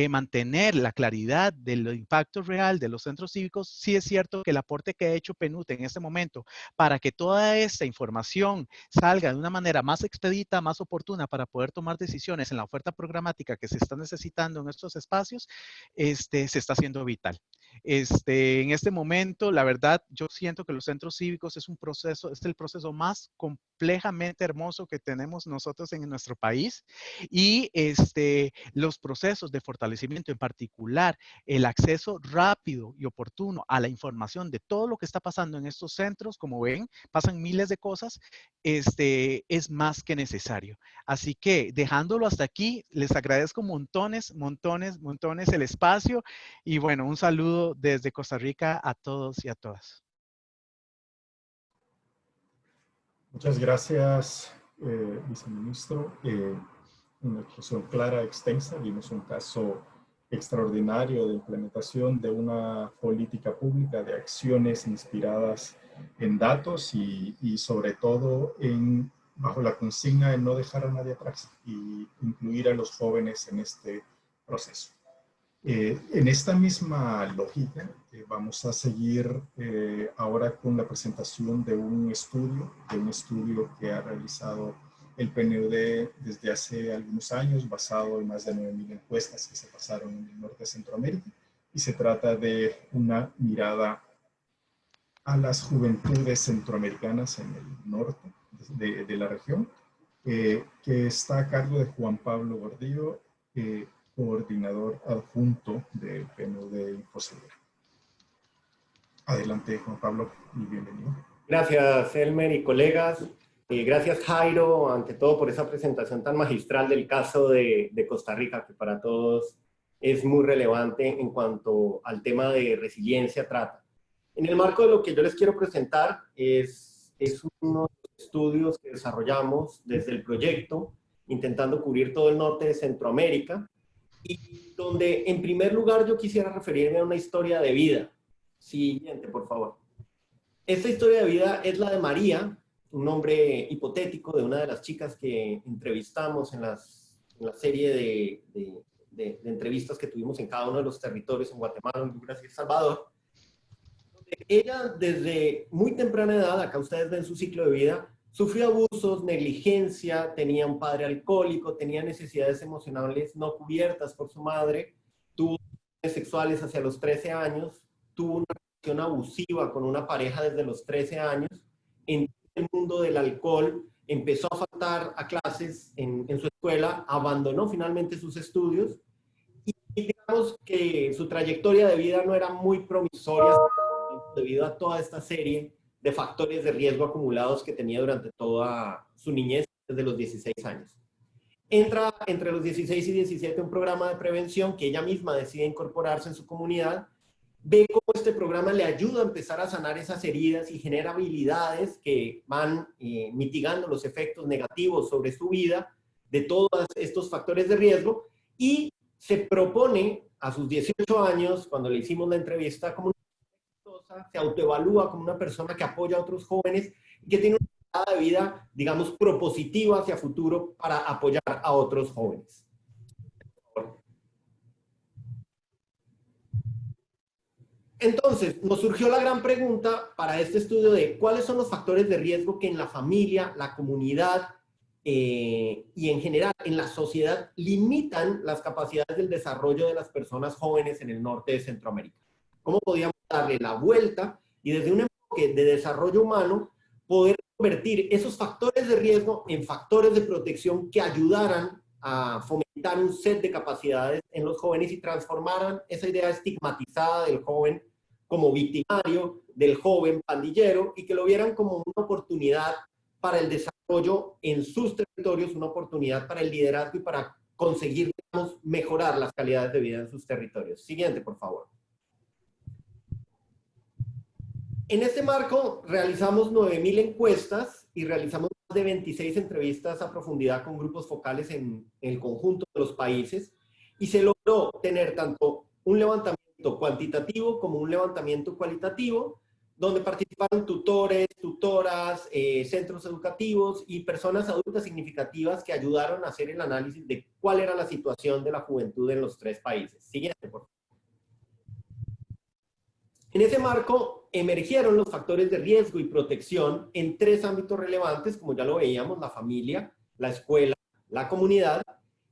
mantener la claridad del impacto real de los centros cívicos, sí es cierto que el aporte que ha hecho PNUD en este momento para que toda esta información salga de una manera más expedita, más oportuna para poder tomar decisiones en la oferta programática que se está necesitando en estos espacios, se está haciendo vital. En este momento, la verdad, yo siento que los centros cívicos es el proceso más complejamente hermoso que tenemos nosotros en nuestro país, y los procesos de fortalecimiento, en particular el acceso rápido y oportuno a la información de todo lo que está pasando en estos centros. Como ven, pasan miles de cosas, es más que necesario. Así que, dejándolo hasta aquí, les agradezco montones el espacio, y bueno, un saludo desde Costa Rica a todos y a todas. Muchas gracias, viceministro. Una exposición clara, extensa. Vimos un caso extraordinario de implementación de una política pública de acciones inspiradas en datos y sobre todo bajo la consigna de no dejar a nadie atrás y incluir a los jóvenes en este proceso. En esta misma lógica, vamos a seguir ahora con la presentación de un estudio que ha realizado el PNUD desde hace algunos años, basado en más de 9,000 encuestas que se pasaron en el norte de Centroamérica, y se trata de una mirada a las juventudes centroamericanas en el norte de la región, que está a cargo de Juan Pablo Gordillo, coordinador adjunto del PNUD Infosegura. Adelante, Juan Pablo, y bienvenido. Gracias, Elmer y colegas. Gracias, Jairo, ante todo por esa presentación tan magistral del caso de Costa Rica, que para todos es muy relevante en cuanto al tema de resiliencia trata. En el marco de lo que yo les quiero presentar es uno de los estudios que desarrollamos desde el proyecto, intentando cubrir todo el norte de Centroamérica, y donde en primer lugar yo quisiera referirme a una historia de vida. Siguiente, por favor. Esta historia de vida es la de María, un nombre hipotético de una de las chicas que entrevistamos en la serie de entrevistas que tuvimos en cada uno de los territorios en Guatemala, Honduras y El Salvador. Ella desde muy temprana edad, acá ustedes ven su ciclo de vida, sufrió abusos, negligencia, tenía un padre alcohólico, tenía necesidades emocionales no cubiertas por su madre, tuvo relaciones sexuales hacia los 13 años, tuvo una relación abusiva con una pareja desde los 13 años, entró en el mundo del alcohol empezó a faltar a clases en su escuela, abandonó finalmente sus estudios y digamos que su trayectoria de vida no era muy promisoria debido a toda esta serie de factores de riesgo acumulados que tenía durante toda su niñez, desde los 16 años. Entra entre los 16 y 17 un programa de prevención que ella misma decide incorporarse en su comunidad, ve cómo este programa le ayuda a empezar a sanar esas heridas y genera habilidades que van mitigando los efectos negativos sobre su vida de todos estos factores de riesgo, y se propone a sus 18 años, cuando le hicimos la entrevista, como se autoevalúa como una persona que apoya a otros jóvenes y que tiene una mirada de vida, digamos, propositiva hacia futuro para apoyar a otros jóvenes. Entonces, nos surgió la gran pregunta para este estudio de cuáles son los factores de riesgo que en la familia, la comunidad y en general en la sociedad limitan las capacidades del desarrollo de las personas jóvenes en el norte de Centroamérica. ¿Cómo podíamos darle la vuelta y desde un enfoque de desarrollo humano poder convertir esos factores de riesgo en factores de protección que ayudaran a fomentar un set de capacidades en los jóvenes y transformaran esa idea estigmatizada del joven como victimario, del joven pandillero, y que lo vieran como una oportunidad para el desarrollo en sus territorios, una oportunidad para el liderazgo y para conseguir, digamos, mejorar las calidades de vida en sus territorios? Siguiente, por favor. En este marco realizamos 9.000 encuestas y realizamos más de 26 entrevistas a profundidad con grupos focales en el conjunto de los países, y se logró tener tanto un levantamiento cuantitativo como un levantamiento cualitativo, donde participaron tutores, tutoras, centros educativos y personas adultas significativas que ayudaron a hacer el análisis de cuál era la situación de la juventud en los 3 países. Siguiente, por favor. En ese marco emergieron los factores de riesgo y protección en 3 ámbitos relevantes, como ya lo veíamos: la familia, la escuela, la comunidad,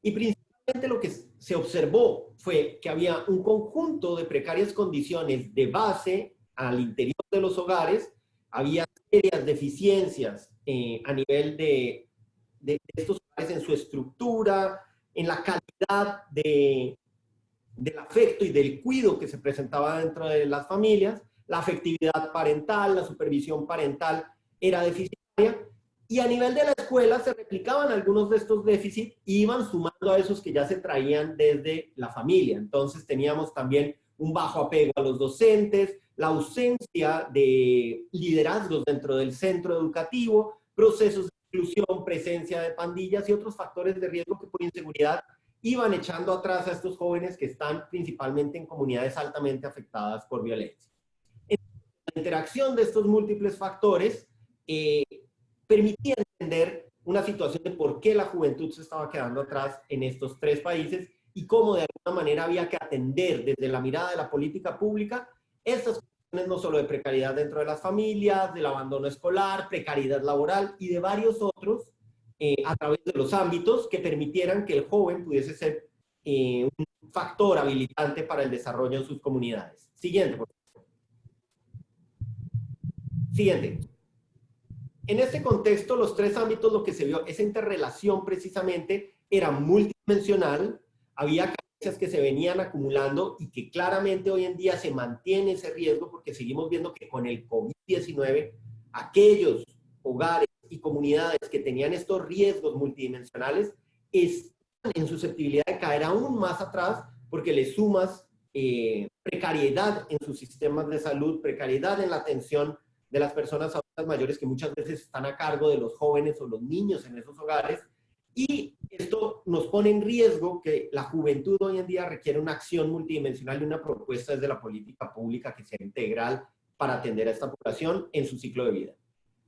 y principalmente lo que se observó fue que había un conjunto de precarias condiciones de base al interior de los hogares, había serias deficiencias a nivel de estos hogares en su estructura, en la calidad del afecto y del cuidado que se presentaba dentro de las familias, la afectividad parental, la supervisión parental era deficitaria, y a nivel de la escuela se replicaban algunos de estos déficits y iban sumando a esos que ya se traían desde la familia. Entonces teníamos también un bajo apego a los docentes, la ausencia de liderazgos dentro del centro educativo, procesos de exclusión, presencia de pandillas y otros factores de riesgo que por inseguridad iban echando atrás a estos jóvenes que están principalmente en comunidades altamente afectadas por violencia. La interacción de estos múltiples factores permitía entender una situación de por qué la juventud se estaba quedando atrás en estos 3 países y cómo de alguna manera había que atender desde la mirada de la política pública estas cuestiones, no solo de precariedad dentro de las familias, del abandono escolar, precariedad laboral y de varios otros a través de los ámbitos que permitieran que el joven pudiese ser un factor habilitante para el desarrollo en sus comunidades. Siguiente, por favor. Siguiente. En este contexto, los 3 ámbitos, lo que se vio, esa interrelación precisamente era multidimensional, había carencias que se venían acumulando y que claramente hoy en día se mantiene ese riesgo porque seguimos viendo que con el COVID-19 aquellos hogares y comunidades que tenían estos riesgos multidimensionales están en susceptibilidad de caer aún más atrás porque le sumas precariedad en sus sistemas de salud, precariedad en la atención de las personas adultas mayores que muchas veces están a cargo de los jóvenes o los niños en esos hogares, y esto nos pone en riesgo que la juventud hoy en día requiere una acción multidimensional y una propuesta desde la política pública que sea integral para atender a esta población en su ciclo de vida.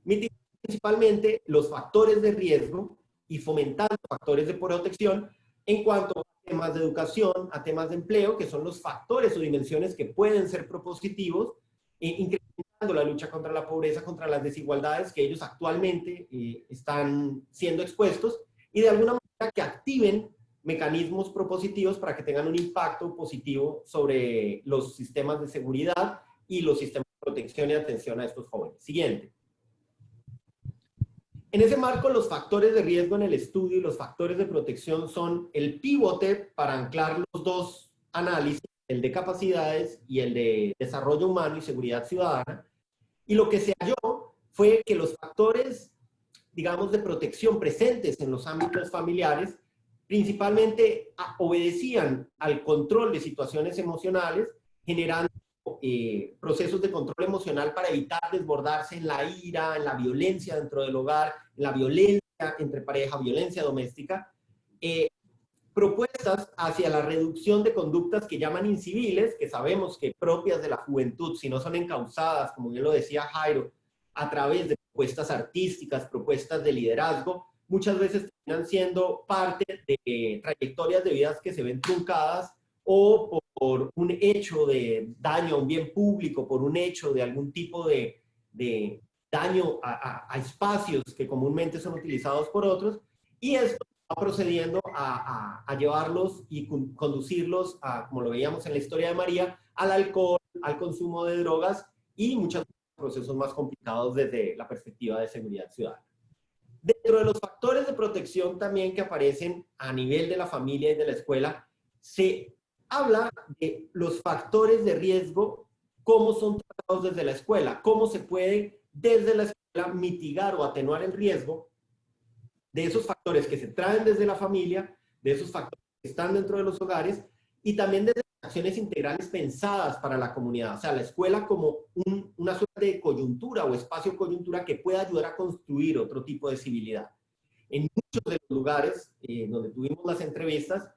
Mitigando principalmente los factores de riesgo y fomentando factores de protección en cuanto a temas de educación, a temas de empleo, que son los factores o dimensiones que pueden ser propositivos, incrementando la lucha contra la pobreza, contra las desigualdades que ellos actualmente están siendo expuestos, y de alguna manera que activen mecanismos propositivos para que tengan un impacto positivo sobre los sistemas de seguridad y los sistemas de protección y atención a estos jóvenes. Siguiente. En ese marco, los factores de riesgo en el estudio y los factores de protección son el pívote para anclar los dos análisis, el de capacidades y el de desarrollo humano y seguridad ciudadana. Y lo que se halló fue que los factores, digamos, de protección presentes en los ámbitos familiares principalmente obedecían al control de situaciones emocionales, generando procesos de control emocional para evitar desbordarse en la ira, en la violencia dentro del hogar, en la violencia entre pareja, violencia doméstica, propuestas hacia la reducción de conductas que llaman inciviles, que sabemos que propias de la juventud, si no son encausadas, como bien lo decía Jairo, a través de propuestas artísticas, propuestas de liderazgo, muchas veces terminan siendo parte de trayectorias de vidas que se ven truncadas o por un hecho de daño a un bien público, por un hecho de algún tipo de daño a espacios que comúnmente son utilizados por otros, y esto va procediendo a llevarlos y conducirlos, como lo veíamos en la historia de María, al alcohol, al consumo de drogas y muchos procesos más complicados desde la perspectiva de seguridad ciudadana. Dentro de los factores de protección también que aparecen a nivel de la familia y de la escuela, se habla de los factores de riesgo, cómo son tratados desde la escuela, cómo se puede desde la escuela mitigar o atenuar el riesgo de esos factores que se traen desde la familia, de esos factores que están dentro de los hogares, y también desde acciones integrales pensadas para la comunidad. O sea, la escuela como una suerte de coyuntura o espacio coyuntura que pueda ayudar a construir otro tipo de civilidad. En muchos de los lugares donde tuvimos las entrevistas,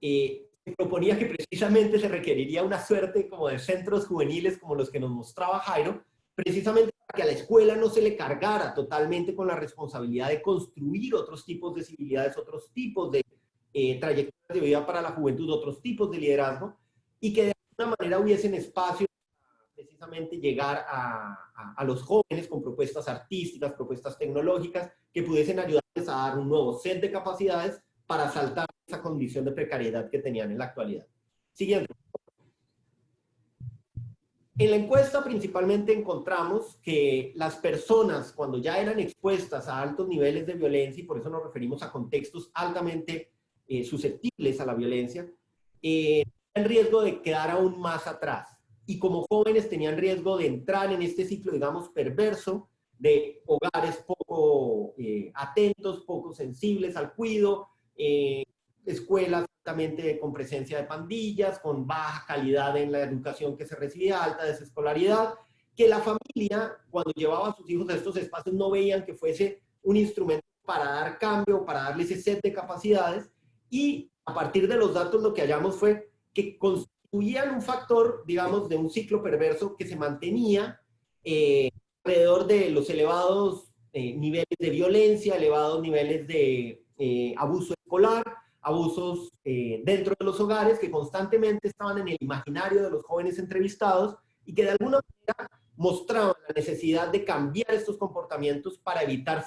se proponía que precisamente se requeriría una suerte como de centros juveniles como los que nos mostraba Jairo, precisamente para que a la escuela no se le cargara totalmente con la responsabilidad de construir otros tipos de civilidades, otros tipos de trayectorias de vida para la juventud, otros tipos de liderazgo, y que de alguna manera hubiesen espacio para precisamente llegar a los jóvenes con propuestas artísticas, propuestas tecnológicas, que pudiesen ayudarles a dar un nuevo set de capacidades para saltar esa condición de precariedad que tenían en la actualidad. Siguiente. En la encuesta principalmente encontramos que las personas, cuando ya eran expuestas a altos niveles de violencia, y por eso nos referimos a contextos altamente susceptibles a la violencia, tenían riesgo de quedar aún más atrás. Y como jóvenes tenían riesgo de entrar en este ciclo, digamos, perverso, de hogares poco atentos, poco sensibles al cuidado, escuelas altamente con presencia de pandillas, con baja calidad en la educación que se recibía, alta desescolaridad, que la familia, cuando llevaba a sus hijos a estos espacios, no veían que fuese un instrumento para dar cambio, para darle ese set de capacidades, y a partir de los datos lo que hallamos fue que constituían un factor, digamos, de un ciclo perverso que se mantenía alrededor de los elevados niveles de violencia, elevados niveles de abuso escolar, abusos dentro de los hogares que constantemente estaban en el imaginario de los jóvenes entrevistados y que de alguna manera mostraban la necesidad de cambiar estos comportamientos para evitar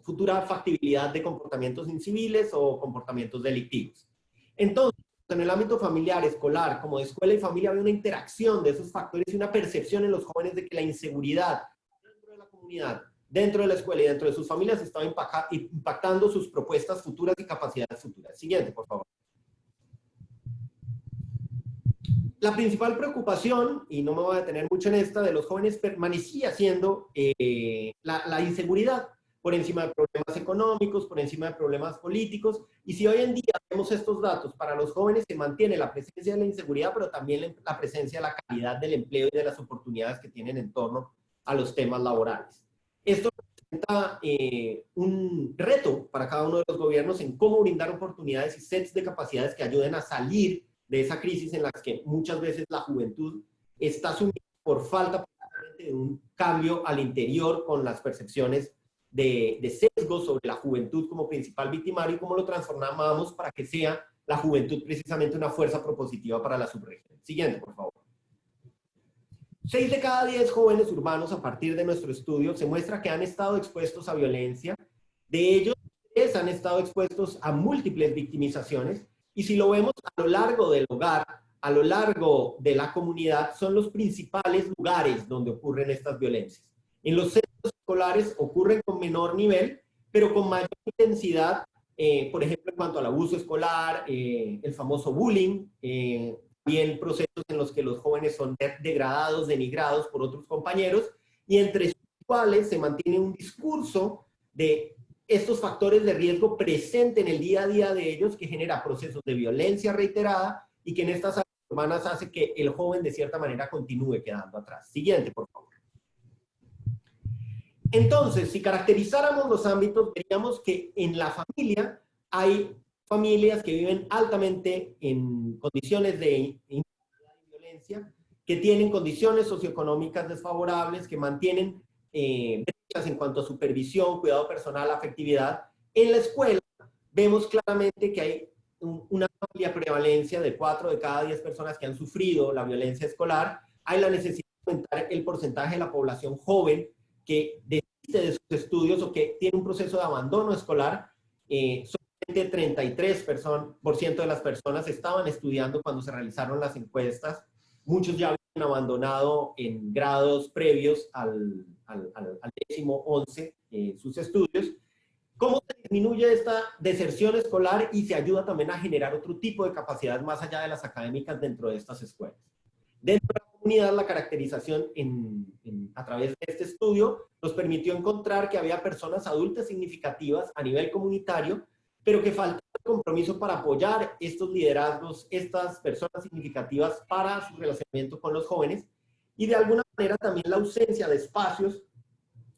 futura factibilidad de comportamientos inciviles o comportamientos delictivos. Entonces, en el ámbito familiar, escolar, como de escuela y familia, había una interacción de esos factores y una percepción en los jóvenes de que la inseguridad dentro de la comunidad, dentro de la escuela y dentro de sus familias estaba impactando sus propuestas futuras y capacidades futuras. Siguiente, por favor. La principal preocupación, y no me voy a detener mucho en esta, de los jóvenes permanecía siendo la inseguridad, por encima de problemas económicos, por encima de problemas políticos. Y si hoy en día vemos estos datos, para los jóvenes se mantiene la presencia de la inseguridad, pero también la presencia de la calidad del empleo y de las oportunidades que tienen en torno a los temas laborales. Esto representa un reto para cada uno de los gobiernos en cómo brindar oportunidades y sets de capacidades que ayuden a salir de esa crisis en la que muchas veces la juventud está sumida por falta de un cambio al interior con las percepciones de sesgo sobre la juventud como principal victimario y cómo lo transformamos para que sea la juventud precisamente una fuerza propositiva para la subregión. Siguiente, por favor. 6 de cada 10 jóvenes urbanos a partir de nuestro estudio se muestra que han estado expuestos a violencia. De ellos, 3 han estado expuestos a múltiples victimizaciones. Y si lo vemos a lo largo del hogar, a lo largo de la comunidad, son los principales lugares donde ocurren estas violencias. En los centros escolares ocurren con menor nivel, pero con mayor intensidad, por ejemplo, en cuanto al abuso escolar, el famoso bullying, bien procesos en los que los jóvenes son degradados, denigrados por otros compañeros, y entre sus cuales se mantiene un discurso de estos factores de riesgo presente en el día a día de ellos, que genera procesos de violencia reiterada y que en estas áreas urbanas hace que el joven de cierta manera continúe quedando atrás. Siguiente, por favor. Entonces, si caracterizáramos los ámbitos, veríamos que en la familia hay familias que viven altamente en condiciones de violencia, que tienen condiciones socioeconómicas desfavorables, que mantienen brechas en cuanto a supervisión, cuidado personal, afectividad. En la escuela vemos claramente que hay una amplia prevalencia de 4 de cada 10 personas que han sufrido la violencia escolar. Hay la necesidad de aumentar el porcentaje de la población joven que desiste de sus estudios o que tiene un proceso de abandono escolar. Solamente 33% de las personas estaban estudiando cuando se realizaron las encuestas. Muchos ya habían abandonado en grados previos al 10º, 11 sus estudios. ¿Cómo se disminuye esta deserción escolar y se ayuda también a generar otro tipo de capacidades más allá de las académicas dentro de estas escuelas? Dentro de la comunidad, la caracterización a través de este estudio nos permitió encontrar que había personas adultas significativas a nivel comunitario, pero que faltaba el compromiso para apoyar estos liderazgos, estas personas significativas para su relacionamiento con los jóvenes, y de alguna manera también la ausencia de espacios,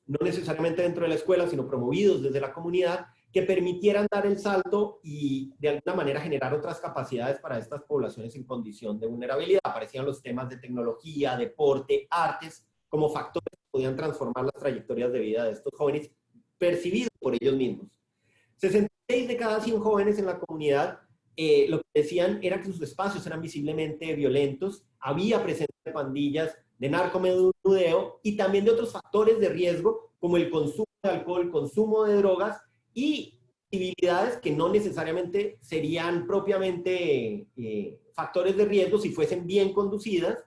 no necesariamente dentro de la escuela, sino promovidos desde la comunidad, que permitieran dar el salto y de alguna manera generar otras capacidades para estas poblaciones en condición de vulnerabilidad. Aparecían los temas de tecnología, deporte, artes, como factores que podían transformar las trayectorias de vida de estos jóvenes percibidos por ellos mismos. 66 de cada 100 jóvenes en la comunidad lo que decían era que sus espacios eran visiblemente violentos, había presencia de pandillas, de narcomenudeo y también de otros factores de riesgo como el consumo de alcohol, consumo de drogas y actividades que no necesariamente serían propiamente factores de riesgo si fuesen bien conducidas,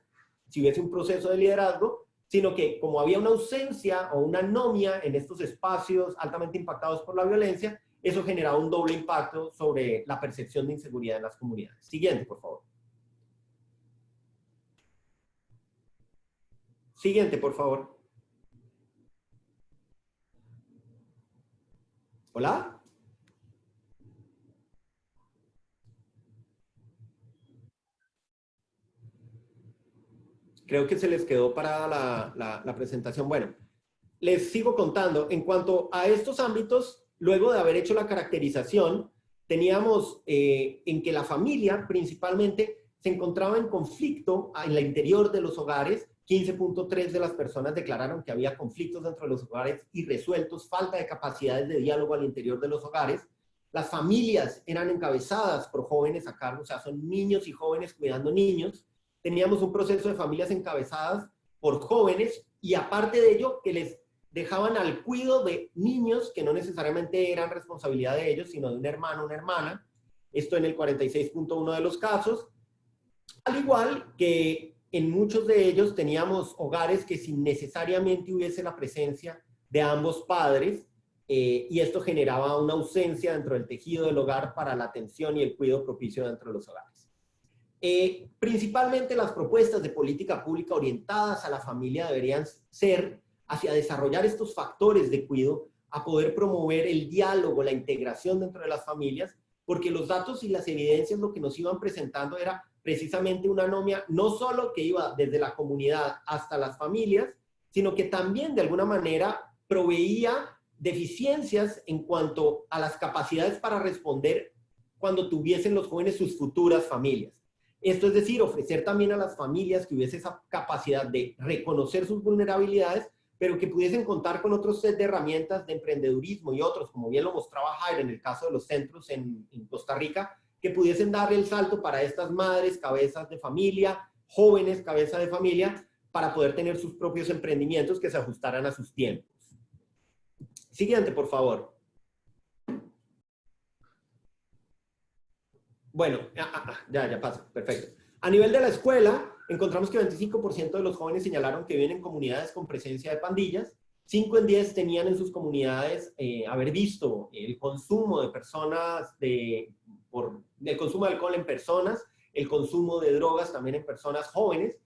si hubiese un proceso de liderazgo, sino que como había una ausencia o una anomia en estos espacios altamente impactados por la violencia, eso generaba un doble impacto sobre la percepción de inseguridad en las comunidades. Siguiente, por favor. Siguiente, por favor. ¿Hola? Creo que se les quedó parada la presentación. Bueno, les sigo contando. En cuanto a estos ámbitos, luego de haber hecho la caracterización, teníamos en que la familia principalmente se encontraba en conflicto en el interior de los hogares. 15.3 de las personas declararon que había conflictos dentro de los hogares irresueltos, falta de capacidades de diálogo al interior de los hogares. Las familias eran encabezadas por jóvenes a cargo, o sea, son niños y jóvenes cuidando niños. Teníamos un proceso de familias encabezadas por jóvenes y aparte de ello que les dejaban al cuidado de niños que no necesariamente eran responsabilidad de ellos, sino de un hermano o una hermana. Esto en el 46.1 de los casos. Al igual que en muchos de ellos teníamos hogares que sin necesariamente hubiese la presencia de ambos padres y esto generaba una ausencia dentro del tejido del hogar para la atención y el cuidado propicio dentro de los hogares. Principalmente las propuestas de política pública orientadas a la familia deberían ser hacia desarrollar estos factores de cuidado, a poder promover el diálogo, la integración dentro de las familias, porque los datos y las evidencias lo que nos iban presentando era precisamente una anomia no solo que iba desde la comunidad hasta las familias, sino que también de alguna manera proveía deficiencias en cuanto a las capacidades para responder cuando tuviesen los jóvenes sus futuras familias. Esto es decir, ofrecer también a las familias que hubiese esa capacidad de reconocer sus vulnerabilidades, pero que pudiesen contar con otros set de herramientas de emprendedurismo y otros, como bien lo mostraba Jairo en el caso de los centros en Costa Rica, que pudiesen darle el salto para estas madres, cabezas de familia, jóvenes, cabezas de familia, para poder tener sus propios emprendimientos que se ajustaran a sus tiempos. Siguiente, por favor. Bueno, ya pasa, perfecto. A nivel de la escuela, encontramos que 25% de los jóvenes señalaron que viven en comunidades con presencia de pandillas, 5 en 10 tenían en sus comunidades haber visto el consumo de personas, el consumo de alcohol en personas, el consumo de drogas también en personas jóvenes,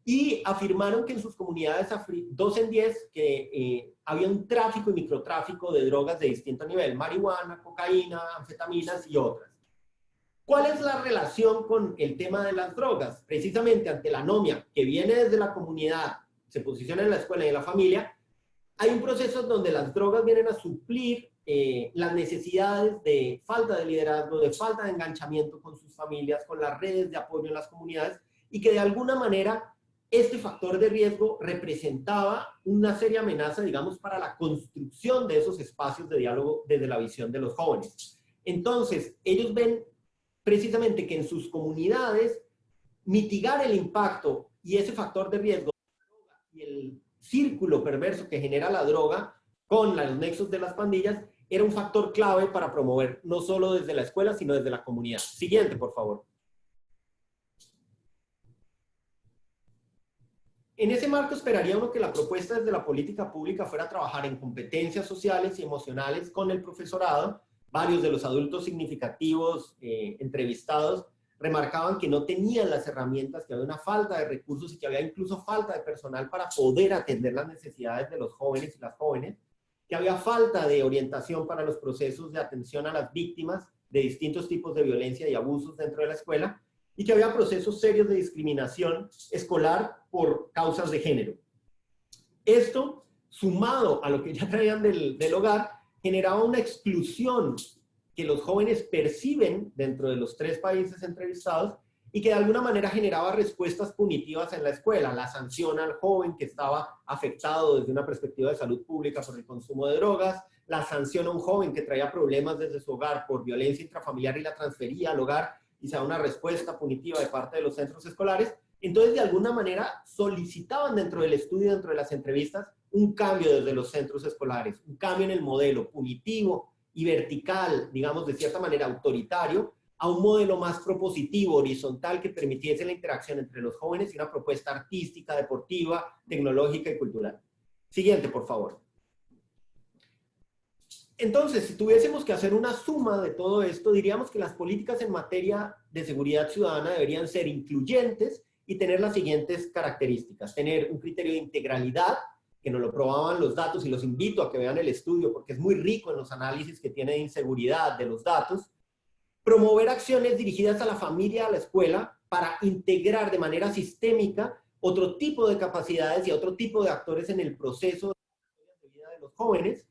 y afirmaron que en sus comunidades, 2 en 10, que había un tráfico y microtráfico de drogas de distinto nivel, marihuana, cocaína, anfetaminas y otras. ¿Cuál es la relación con el tema de las drogas? Precisamente ante la anomia que viene desde la comunidad, se posiciona en la escuela y en la familia, hay un proceso donde las drogas vienen a suplir las necesidades de falta de liderazgo, de falta de enganchamiento con sus familias, con las redes de apoyo en las comunidades, y que de alguna manera este factor de riesgo representaba una seria amenaza, digamos, para la construcción de esos espacios de diálogo desde la visión de los jóvenes. Entonces, ellos ven precisamente que en sus comunidades mitigar el impacto y ese factor de riesgo y el círculo perverso que genera la droga con los nexos de las pandillas era un factor clave para promover no solo desde la escuela, sino desde la comunidad. Siguiente, por favor. En ese marco esperaría uno que la propuesta desde la política pública fuera a trabajar en competencias sociales y emocionales con el profesorado. Varios de los adultos significativos entrevistados remarcaban que no tenían las herramientas, que había una falta de recursos y que había incluso falta de personal para poder atender las necesidades de los jóvenes y las jóvenes, que había falta de orientación para los procesos de atención a las víctimas de distintos tipos de violencia y abusos dentro de la escuela, y que había procesos serios de discriminación escolar por causas de género. Esto, sumado a lo que ya traían del hogar, generaba una exclusión que los jóvenes perciben dentro de los 3 países entrevistados y que de alguna manera generaba respuestas punitivas en la escuela. La sanción al joven que estaba afectado desde una perspectiva de salud pública por el consumo de drogas, la sanción a un joven que traía problemas desde su hogar por violencia intrafamiliar y la transfería al hogar y se da una respuesta punitiva de parte de los centros escolares. Entonces, de alguna manera, solicitaban dentro del estudio, dentro de las entrevistas, un cambio desde los centros escolares, un cambio en el modelo punitivo y vertical, digamos, de cierta manera autoritario, a un modelo más propositivo, horizontal, que permitiese la interacción entre los jóvenes y una propuesta artística, deportiva, tecnológica y cultural. Siguiente, por favor. Entonces, si tuviésemos que hacer una suma de todo esto, diríamos que las políticas en materia de seguridad ciudadana deberían ser incluyentes y tener las siguientes características. Tener un criterio de integralidad, que nos lo probaban los datos, y los invito a que vean el estudio porque es muy rico en los análisis que tiene de inseguridad de los datos. Promover acciones dirigidas a la familia, a la escuela, para integrar de manera sistémica otro tipo de capacidades y otro tipo de actores en el proceso de vida de los jóvenes.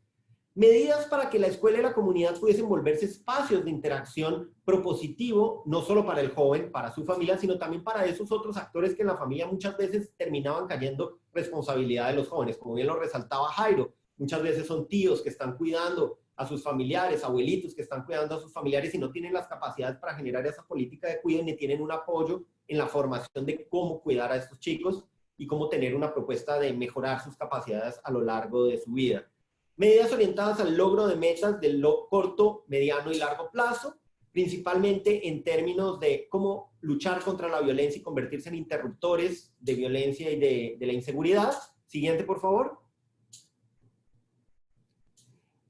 Medidas para que la escuela y la comunidad pudiesen volverse espacios de interacción propositivo, no solo para el joven, para su familia, sino también para esos otros actores que en la familia muchas veces terminaban cayendo responsabilidad de los jóvenes. Como bien lo resaltaba Jairo, muchas veces son tíos que están cuidando a sus familiares, abuelitos que están cuidando a sus familiares y no tienen las capacidades para generar esa política de cuidado ni tienen un apoyo en la formación de cómo cuidar a estos chicos y cómo tener una propuesta de mejorar sus capacidades a lo largo de su vida. Medidas orientadas al logro de metas del corto, mediano y largo plazo, principalmente en términos de cómo luchar contra la violencia y convertirse en interruptores de violencia y de la inseguridad. Siguiente, por favor.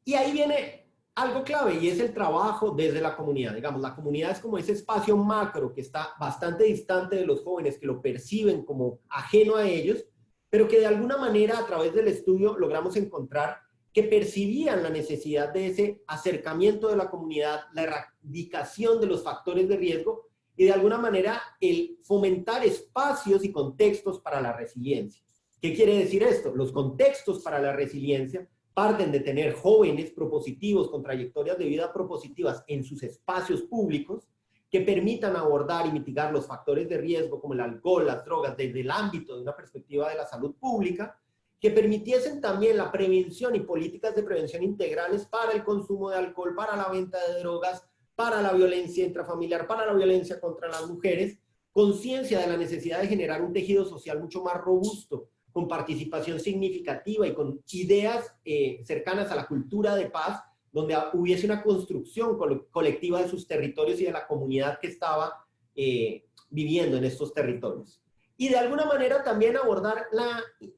Y ahí viene algo clave y es el trabajo desde la comunidad. Digamos, la comunidad es como ese espacio macro que está bastante distante de los jóvenes, que lo perciben como ajeno a ellos, pero que de alguna manera a través del estudio logramos encontrar que percibían la necesidad de ese acercamiento de la comunidad, la erradicación de los factores de riesgo y de alguna manera el fomentar espacios y contextos para la resiliencia. ¿Qué quiere decir esto? Los contextos para la resiliencia parten de tener jóvenes propositivos con trayectorias de vida propositivas en sus espacios públicos que permitan abordar y mitigar los factores de riesgo como el alcohol, las drogas, desde el ámbito de una perspectiva de la salud pública, que permitiesen también la prevención y políticas de prevención integrales para el consumo de alcohol, para la venta de drogas, para la violencia intrafamiliar, para la violencia contra las mujeres, conciencia de la necesidad de generar un tejido social mucho más robusto, con participación significativa y con ideas cercanas a la cultura de paz, donde hubiese una construcción colectiva de sus territorios y de la comunidad que estaba viviendo en estos territorios. y de alguna manera también abordar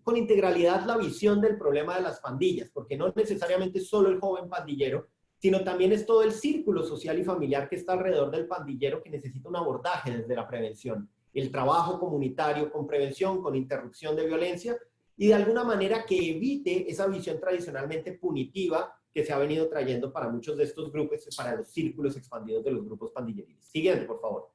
con integralidad la visión del problema de las pandillas, porque no necesariamente es solo el joven pandillero, sino también es todo el círculo social y familiar que está alrededor del pandillero que necesita un abordaje desde la prevención. El trabajo comunitario con prevención, con interrupción de violencia, y de alguna manera que evite esa visión tradicionalmente punitiva que se ha venido trayendo para muchos de estos grupos, para los círculos expandidos de los grupos pandilleriles. Siguiente, por favor.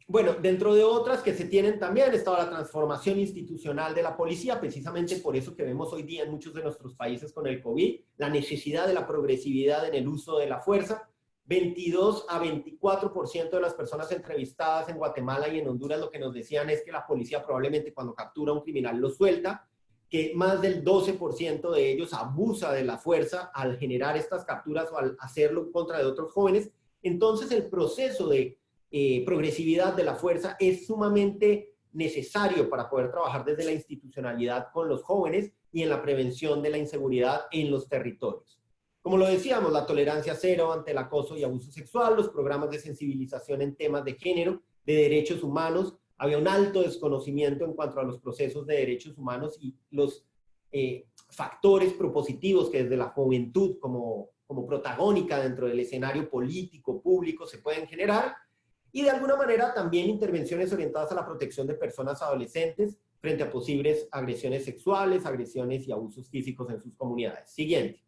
Bueno, dentro de otras que se tienen también estaba la transformación institucional de la policía, precisamente por eso que vemos hoy día en muchos de nuestros países con el COVID, la necesidad de la progresividad en el uso de la fuerza. 22 a 24% de las personas entrevistadas en Guatemala y en Honduras lo que nos decían es que la policía probablemente cuando captura a un criminal lo suelta, que más del 12% de ellos abusa de la fuerza al generar estas capturas o al hacerlo en contra de otros jóvenes. Entonces el proceso de progresividad de la fuerza es sumamente necesario para poder trabajar desde la institucionalidad con los jóvenes y en la prevención de la inseguridad en los territorios. Como lo decíamos, la tolerancia cero ante el acoso y abuso sexual, los programas de sensibilización en temas de género, de derechos humanos, había un alto desconocimiento en cuanto a los procesos de derechos humanos y los factores propositivos que desde la juventud como protagónica dentro del escenario político, público, se pueden generar. Y de alguna manera también intervenciones orientadas a la protección de personas adolescentes frente a posibles agresiones sexuales, agresiones y abusos físicos en sus comunidades. Siguiente.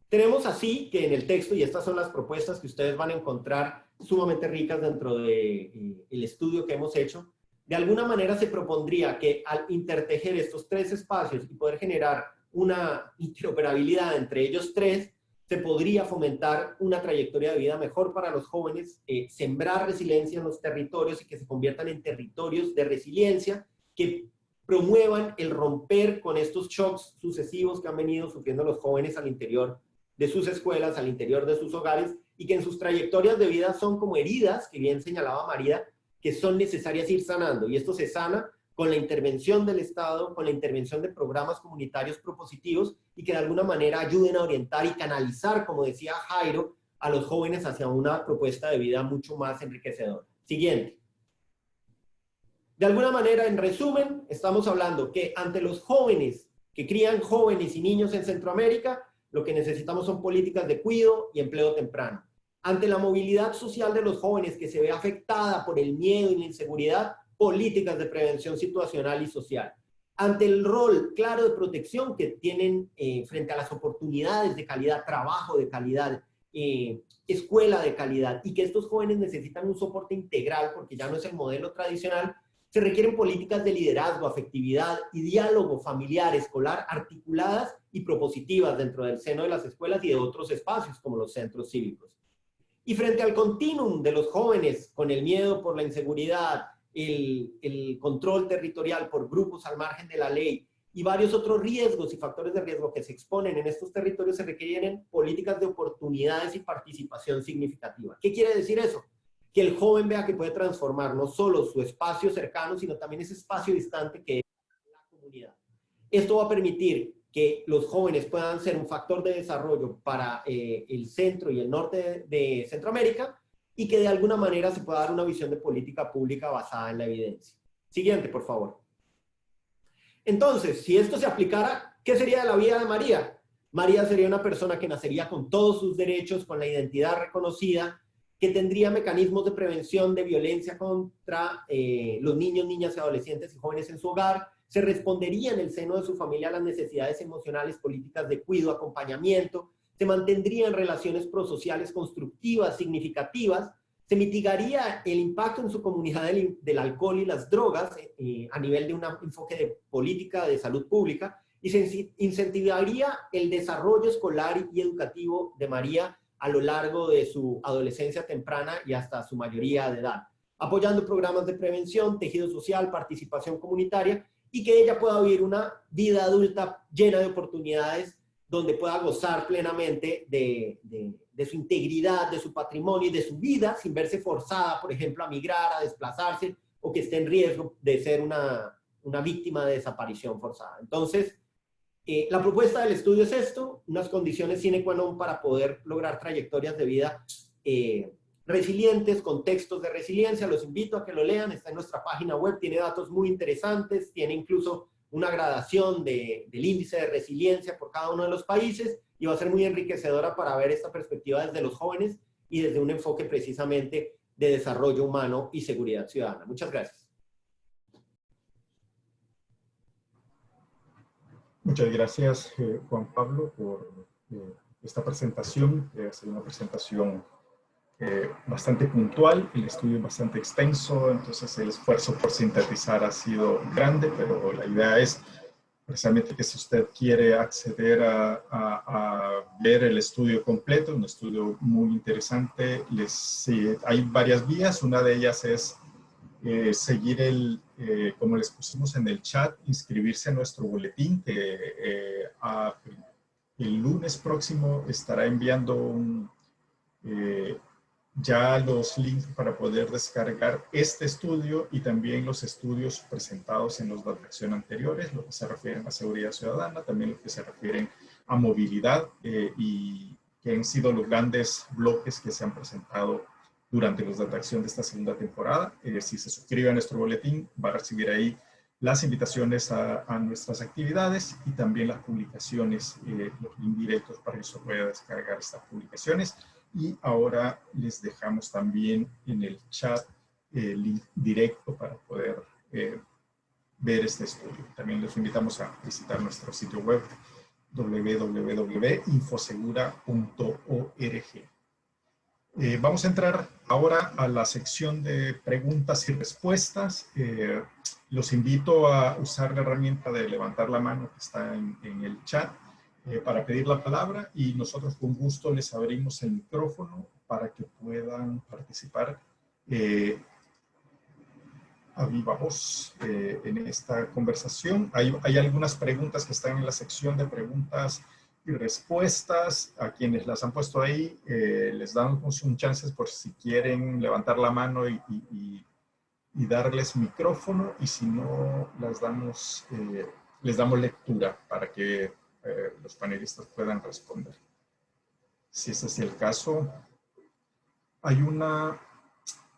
Tenemos así que en el texto, y estas son las propuestas que ustedes van a encontrar sumamente ricas dentro del estudio que hemos hecho, de alguna manera se propondría que al intertejer estos tres espacios y poder generar una interoperabilidad entre ellos tres, se podría fomentar una trayectoria de vida mejor para los jóvenes, sembrar resiliencia en los territorios y que se conviertan en territorios de resiliencia que promuevan el romper con estos shocks sucesivos que han venido sufriendo los jóvenes al interior de sus escuelas, al interior de sus hogares, y que en sus trayectorias de vida son como heridas, que bien señalaba María, que son necesarias ir sanando. Y esto se sana con la intervención del Estado, con la intervención de programas comunitarios propositivos y que de alguna manera ayuden a orientar y canalizar, como decía Jairo, a los jóvenes hacia una propuesta de vida mucho más enriquecedora. Siguiente. De alguna manera, en resumen, estamos hablando que ante los jóvenes que crían jóvenes y niños en Centroamérica, lo que necesitamos son políticas de cuidado y empleo temprano. Ante la movilidad social de los jóvenes que se ve afectada por el miedo y la inseguridad, políticas de prevención situacional y social. Ante el rol claro de protección que tienen frente a las oportunidades de calidad, trabajo de calidad, escuela de calidad, y que estos jóvenes necesitan un soporte integral porque ya no es el modelo tradicional, se requieren políticas de liderazgo, afectividad y diálogo familiar, escolar, articuladas y propositivas dentro del seno de las escuelas y de otros espacios como los centros cívicos. Y frente al continuum de los jóvenes con el miedo por la inseguridad, el control territorial por grupos al margen de la ley y varios otros riesgos y factores de riesgo que se exponen en estos territorios, se requieren políticas de oportunidades y participación significativa. ¿Qué quiere decir eso? Que el joven vea que puede transformar no solo su espacio cercano, sino también ese espacio distante que es la comunidad. Esto va a permitir que los jóvenes puedan ser un factor de desarrollo para el centro y el norte de Centroamérica, y que de alguna manera se pueda dar una visión de política pública basada en la evidencia. Siguiente, por favor. Entonces, si esto se aplicara, ¿qué sería de la vida de María? María sería una persona que nacería con todos sus derechos, con la identidad reconocida, que tendría mecanismos de prevención de violencia contra los niños, niñas, adolescentes y jóvenes en su hogar, se respondería en el seno de su familia a las necesidades emocionales, políticas de cuidado, acompañamiento, se mantendrían relaciones prosociales constructivas, significativas, se mitigaría el impacto en su comunidad del alcohol y las drogas a nivel de un enfoque de política de salud pública, y se incentivaría el desarrollo escolar y educativo de María a lo largo de su adolescencia temprana y hasta su mayoría de edad, apoyando programas de prevención, tejido social, participación comunitaria, y que ella pueda vivir una vida adulta llena de oportunidades donde pueda gozar plenamente de su integridad, de su patrimonio y de su vida, sin verse forzada, por ejemplo, a migrar, a desplazarse, o que esté en riesgo de ser una víctima de desaparición forzada. Entonces, la propuesta del estudio es esto: unas condiciones sine qua non para poder lograr trayectorias de vida resilientes, con textos de resiliencia. Los invito a que lo lean, está en nuestra página web, tiene datos muy interesantes, tiene incluso una gradación del índice de resiliencia por cada uno de los países, y va a ser muy enriquecedora para ver esta perspectiva desde los jóvenes y desde un enfoque precisamente de desarrollo humano y seguridad ciudadana. Muchas gracias. Muchas gracias, Juan Pablo, por esta presentación. Es una presentación bastante puntual, el estudio es bastante extenso, entonces el esfuerzo por sintetizar ha sido grande, pero la idea es precisamente que si usted quiere acceder a ver el estudio completo, un estudio muy interesante, hay varias vías. Una de ellas es seguir como les pusimos en el chat, inscribirse a nuestro boletín, que el lunes próximo estará enviando ya los links para poder descargar este estudio y también los estudios presentados en los de acción anteriores, lo que se refieren a seguridad ciudadana, también lo que se refieren a movilidad y que han sido los grandes bloques que se han presentado durante los de acción de esta segunda temporada. Si se suscribe a nuestro boletín, va a recibir ahí las invitaciones a nuestras actividades y también las publicaciones, los links directos para que se pueda descargar estas publicaciones. Y ahora les dejamos también en el chat el link directo para poder ver este estudio. También los invitamos a visitar nuestro sitio web www.infosegura.org. Vamos a entrar ahora a la sección de preguntas y respuestas. Los invito a usar la herramienta de levantar la mano que está en el chat para pedir la palabra, y nosotros con gusto les abrimos el micrófono para que puedan participar a viva voz en esta conversación. Hay algunas preguntas que están en la sección de preguntas y respuestas. A quienes las han puesto ahí, les damos un chance por si quieren levantar la mano y darles micrófono, y si no, les damos lectura para que los panelistas puedan responder. Si ese es el caso, hay una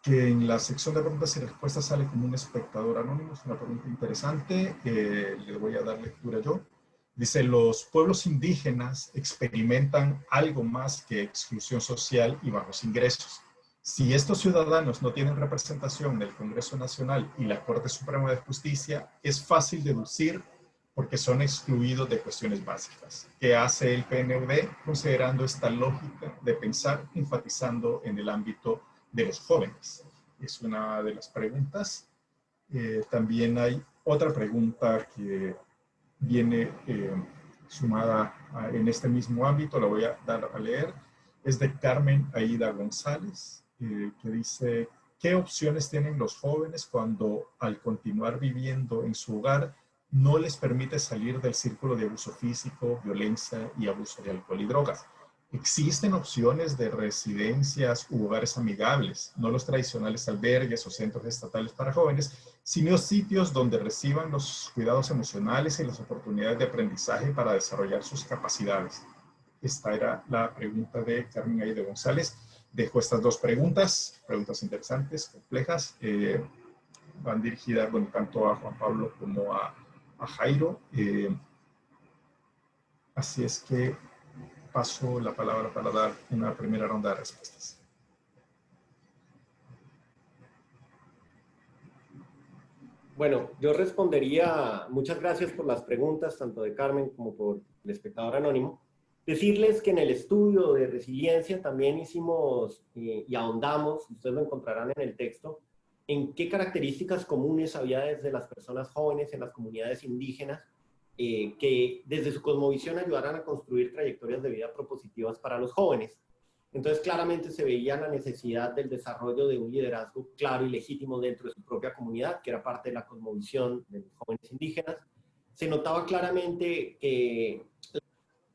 que en la sección de preguntas y respuestas sale como un espectador anónimo. Es una pregunta interesante, le voy a dar lectura yo. Dice: los pueblos indígenas experimentan algo más que exclusión social y bajos ingresos. Si estos ciudadanos no tienen representación en el Congreso Nacional y la Corte Suprema de Justicia, es fácil deducir porque son excluidos de cuestiones básicas. ¿Qué hace el PNUD considerando esta lógica de pensar, enfatizando en el ámbito de los jóvenes? Es una de las preguntas. También hay otra pregunta que viene sumada en este mismo ámbito, la voy a dar a leer. Es de Carmen Aida González, que dice: ¿qué opciones tienen los jóvenes cuando al continuar viviendo en su hogar no les permite salir del círculo de abuso físico, violencia y abuso de alcohol y drogas? Existen opciones de residencias u hogares amigables, no los tradicionales albergues o centros estatales para jóvenes, sino sitios donde reciban los cuidados emocionales y las oportunidades de aprendizaje para desarrollar sus capacidades. Esta era la pregunta de Carmen Aide González. Dejo estas dos preguntas interesantes, complejas, van dirigidas, bueno, tanto a Juan Pablo como a Jairo. Así es que paso la palabra para dar una primera ronda de respuestas. Bueno, yo respondería, muchas gracias por las preguntas, tanto de Carmen como por el espectador anónimo. Decirles que en el estudio de resiliencia también hicimos y ahondamos, ustedes lo encontrarán en el texto, en qué características comunes había desde las personas jóvenes en las comunidades indígenas que desde su cosmovisión ayudaran a construir trayectorias de vida propositivas para los jóvenes. Entonces claramente se veía la necesidad del desarrollo de un liderazgo claro y legítimo dentro de su propia comunidad, que era parte de la cosmovisión de los jóvenes indígenas. Se notaba claramente que las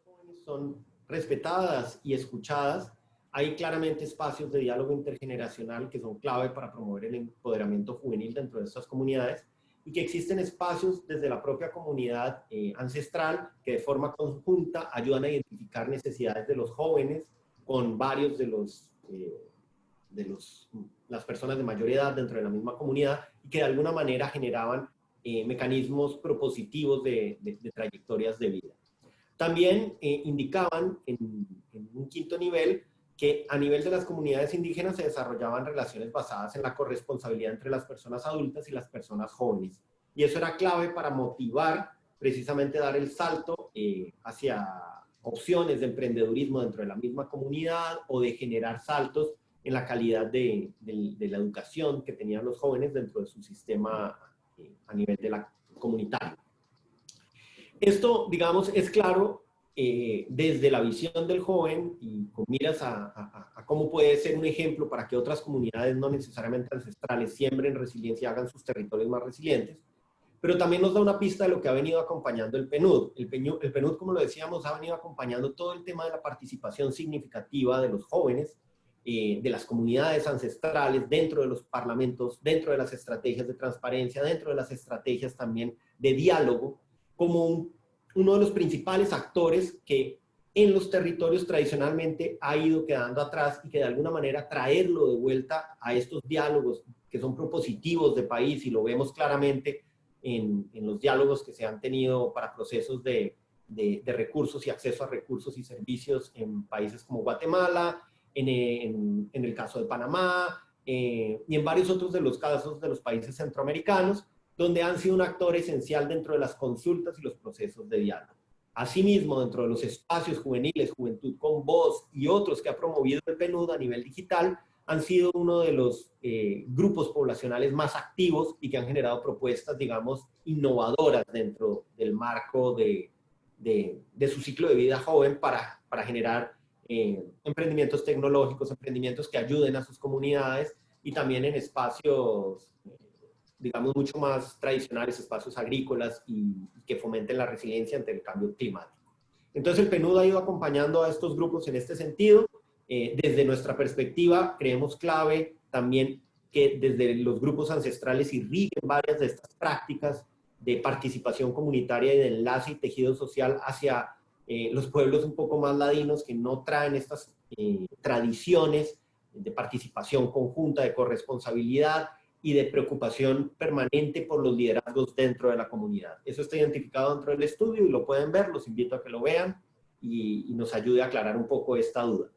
jóvenes son respetadas y escuchadas. Hay claramente espacios de diálogo intergeneracional que son clave para promover el empoderamiento juvenil dentro de estas comunidades. y que existen espacios desde la propia comunidad ancestral que de forma conjunta ayudan a identificar necesidades de los jóvenes con varios de las personas de mayor edad dentro de la misma comunidad y que de alguna manera generaban mecanismos propositivos de trayectorias de vida. También indicaban en un quinto nivel que a nivel de las comunidades indígenas se desarrollaban relaciones basadas en la corresponsabilidad entre las personas adultas y las personas jóvenes. Y eso era clave para motivar, precisamente dar el salto hacia opciones de emprendedurismo dentro de la misma comunidad o de generar saltos en la calidad de la educación que tenían los jóvenes dentro de su sistema a nivel de la comunitario. Esto, digamos, es claro desde la visión del joven y con miras a cómo puede ser un ejemplo para que otras comunidades no necesariamente ancestrales siembren resiliencia y hagan sus territorios más resilientes, pero también nos da una pista de lo que ha venido acompañando el PNUD. El PNUD, como lo decíamos, ha venido acompañando todo el tema de la participación significativa de los jóvenes, de las comunidades ancestrales, dentro de los parlamentos, dentro de las estrategias de transparencia, dentro de las estrategias también de diálogo, como uno de los principales actores que en los territorios tradicionalmente ha ido quedando atrás y que de alguna manera traerlo de vuelta a estos diálogos que son propositivos de país, y lo vemos claramente en los diálogos que se han tenido para procesos de recursos y acceso a recursos y servicios en países como Guatemala, en el caso de Panamá, y en varios otros de los casos de los países centroamericanos, donde han sido un actor esencial dentro de las consultas y los procesos de diálogo. Asimismo, dentro de los espacios juveniles, Juventud con Voz y otros que ha promovido el PNUD a nivel digital, han sido uno de los grupos poblacionales más activos y que han generado propuestas, digamos, innovadoras dentro del marco de su ciclo de vida joven para generar emprendimientos tecnológicos, emprendimientos que ayuden a sus comunidades y también en espacios digamos, mucho más tradicionales, espacios agrícolas y que fomenten la resiliencia ante el cambio climático. Entonces el PNUD ha ido acompañando a estos grupos en este sentido. Desde nuestra perspectiva, creemos clave también que desde los grupos ancestrales irriguen varias de estas prácticas de participación comunitaria y de enlace y tejido social hacia los pueblos un poco más ladinos que no traen estas tradiciones de participación conjunta, de corresponsabilidad y de preocupación permanente por los liderazgos dentro de la comunidad. Eso está identificado dentro del estudio y lo pueden ver, los invito a que lo vean y nos ayude a aclarar un poco esta duda.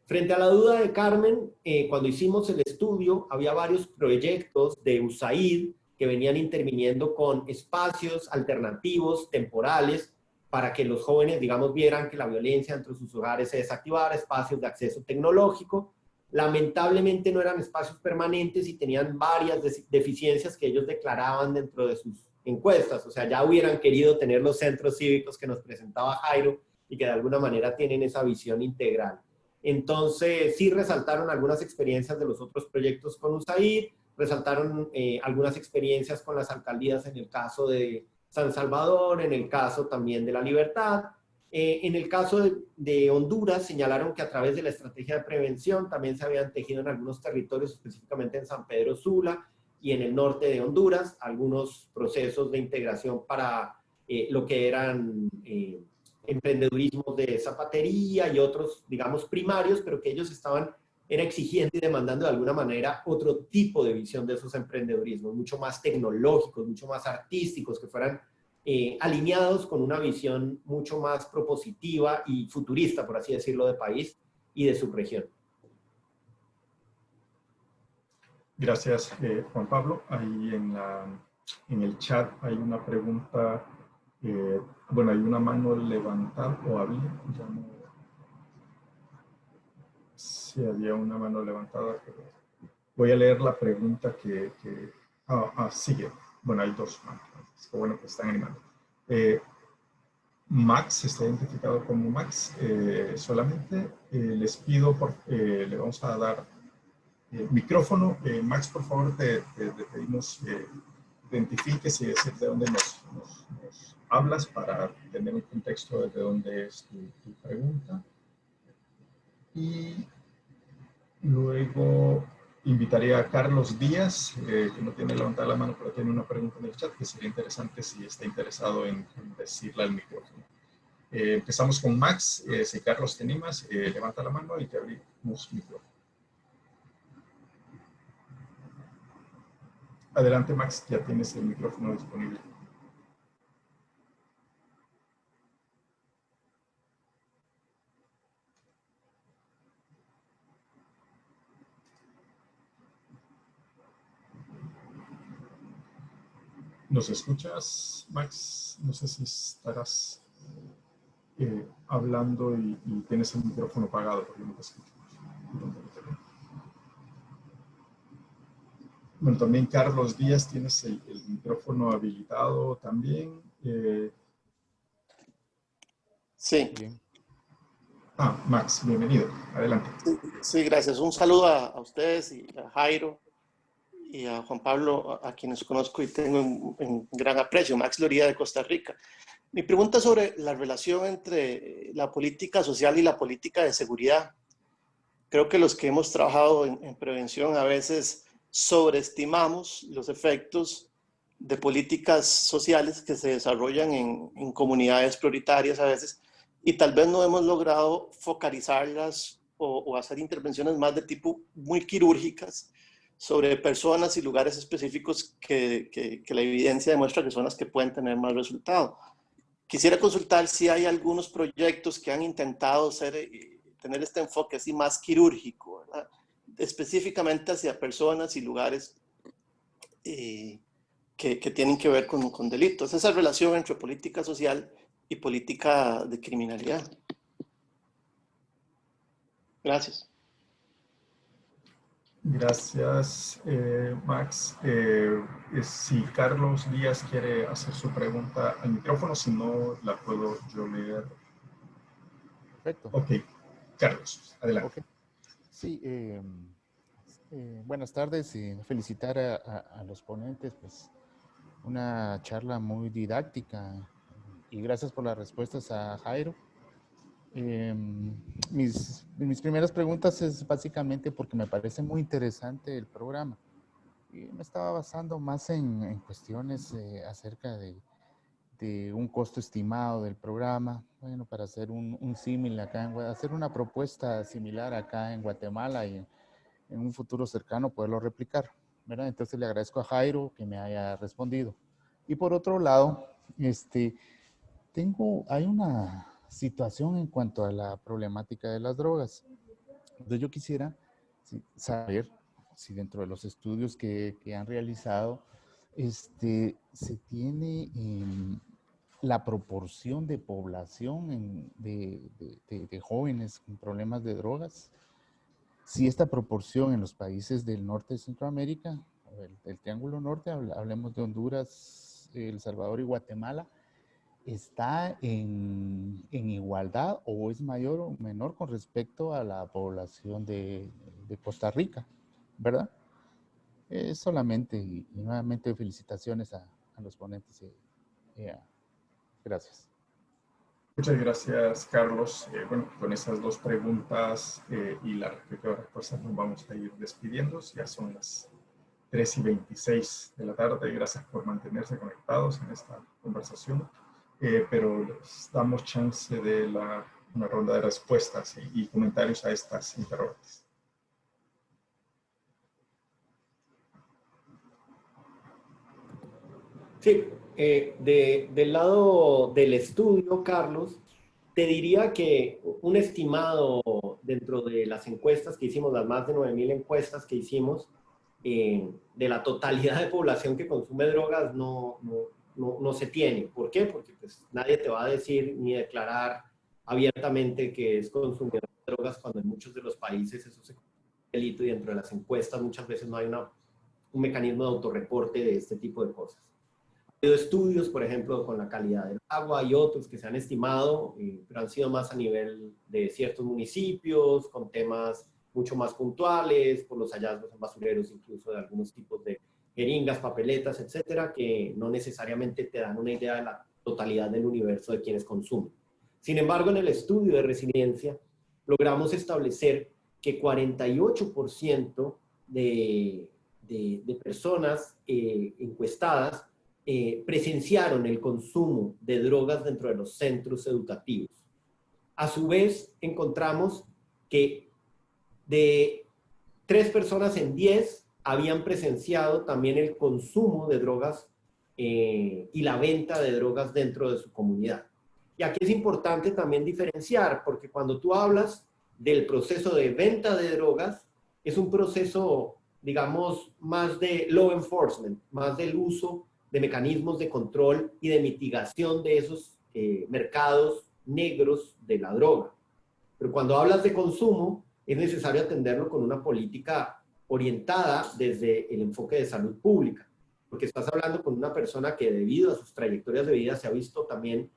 Frente a la duda de Carmen, cuando hicimos el estudio, había varios proyectos de USAID que venían interviniendo con espacios alternativos, temporales, para que los jóvenes, digamos, vieran que la violencia dentro de sus hogares se desactivara, espacios de acceso tecnológico. Lamentablemente no eran espacios permanentes y tenían varias deficiencias que ellos declaraban dentro de sus encuestas. O sea, ya hubieran querido tener los centros cívicos que nos presentaba Jairo y que de alguna manera tienen esa visión integral. Entonces, sí resaltaron algunas experiencias de los otros proyectos con USAID, resaltaron algunas experiencias con las alcaldías en el caso de San Salvador, en el caso también de La Libertad. En el caso de Honduras, señalaron que a través de la estrategia de prevención también se habían tejido en algunos territorios, específicamente en San Pedro Sula y en el norte de Honduras, algunos procesos de integración para lo que eran emprendedurismos de zapatería y otros, digamos, primarios, pero que ellos era exigiendo y demandando de alguna manera otro tipo de visión de esos emprendedurismos, mucho más tecnológicos, mucho más artísticos, que fueran alineados con una visión mucho más propositiva y futurista, por así decirlo, de país y de su región. Gracias, Juan Pablo. Ahí en el chat hay una pregunta, bueno, hay una mano levantada, o había, ya no, sí había una mano levantada, pero voy a leer la pregunta que sigue. Bueno, hay dos manos. Qué bueno que están animando. Max está identificado como Max. Solamente les pido, le vamos a dar micrófono. Max, por favor, te pedimos identifiques y decir de dónde nos hablas para tener un contexto de dónde es tu pregunta. Y luego Invitaría a Carlos Díaz, que no tiene levantada la mano, pero tiene una pregunta en el chat que sería interesante si está interesado en decirle al micrófono. Empezamos con Max. Si Carlos te animas, levanta la mano y te abrimos micrófono. Adelante, Max, ya tienes el micrófono disponible. ¿Nos escuchas, Max? No sé si estarás hablando y tienes el micrófono apagado porque no te escucho. Bueno, también Carlos Díaz, tienes el micrófono habilitado también. Sí. Bien. Max, bienvenido. Adelante. Sí, gracias. Un saludo a ustedes y a Jairo y a Juan Pablo, a quienes conozco y tengo en gran aprecio. Max Loría de Costa Rica. Mi pregunta es sobre la relación entre la política social y la política de seguridad. Creo que los que hemos trabajado en prevención a veces sobreestimamos los efectos de políticas sociales que se desarrollan en comunidades prioritarias a veces y tal vez no hemos logrado focalizarlas o hacer intervenciones más de tipo muy quirúrgicas sobre personas y lugares específicos que la evidencia demuestra que son las que pueden tener más resultado. Quisiera consultar si hay algunos proyectos que han intentado tener este enfoque así más quirúrgico, ¿verdad? Específicamente hacia personas y lugares que tienen que ver con delitos. Esa relación entre política social y política de criminalidad. Gracias. Gracias, Max. Si Carlos Díaz quiere hacer su pregunta al micrófono, si no, la puedo yo leer. Perfecto. Ok, Carlos, adelante. Okay. Sí, buenas tardes y felicitar a los ponentes, pues una charla muy didáctica y gracias por las respuestas a Jairo. Mis primeras preguntas es básicamente porque me parece muy interesante el programa y me estaba basando más en cuestiones acerca de un costo estimado del programa, bueno, para hacer un símil acá, hacer una propuesta similar acá en Guatemala y en un futuro cercano poderlo replicar, ¿verdad? Entonces le agradezco a Jairo que me haya respondido. Y por otro lado, hay una situación en cuanto a la problemática de las drogas. Entonces yo quisiera saber si dentro de los estudios que han realizado, se tiene la proporción de población de jóvenes con problemas de drogas, si esta proporción en los países del norte de Centroamérica, el Triángulo Norte, hablemos de Honduras, El Salvador y Guatemala, está en igualdad o es mayor o menor con respecto a la población de Costa Rica, ¿verdad? Solamente, y nuevamente felicitaciones a los ponentes. Gracias. Muchas gracias, Carlos. Bueno, con esas dos preguntas y la respectiva respuesta nos vamos a ir despidiendo. Ya son las 3:26 de la tarde. Gracias por mantenerse conectados en esta conversación. Pero les damos chance de una ronda de respuestas y comentarios a estas interrogantes. Sí, del lado del estudio, Carlos, te diría que un estimado dentro de las encuestas que hicimos, las más de 9,000 encuestas que hicimos, de la totalidad de población que consume drogas no se tiene. ¿Por qué? Porque pues, nadie te va a decir ni declarar abiertamente que es consumidor de drogas cuando en muchos de los países eso se considera delito y dentro de las encuestas muchas veces no hay un mecanismo de autorreporte de este tipo de cosas. Ha habido estudios, por ejemplo, con la calidad del agua y otros que se han estimado, pero han sido más a nivel de ciertos municipios, con temas mucho más puntuales, por los hallazgos en basureros, incluso de algunos tipos de jeringas, papeletas, etcétera, que no necesariamente te dan una idea de la totalidad del universo de quienes consumen. Sin embargo, en el estudio de resiliencia, logramos establecer que 48% de personas encuestadas presenciaron el consumo de drogas dentro de los centros educativos. A su vez, encontramos que de 3 personas en 10 habían presenciado también el consumo de drogas y la venta de drogas dentro de su comunidad. Y aquí es importante también diferenciar, porque cuando tú hablas del proceso de venta de drogas, es un proceso, digamos, más de law enforcement, más del uso de mecanismos de control y de mitigación de esos mercados negros de la droga. Pero cuando hablas de consumo, es necesario atenderlo con una política orientada desde el enfoque de salud pública, porque estás hablando con una persona que debido a sus trayectorias de vida se ha visto también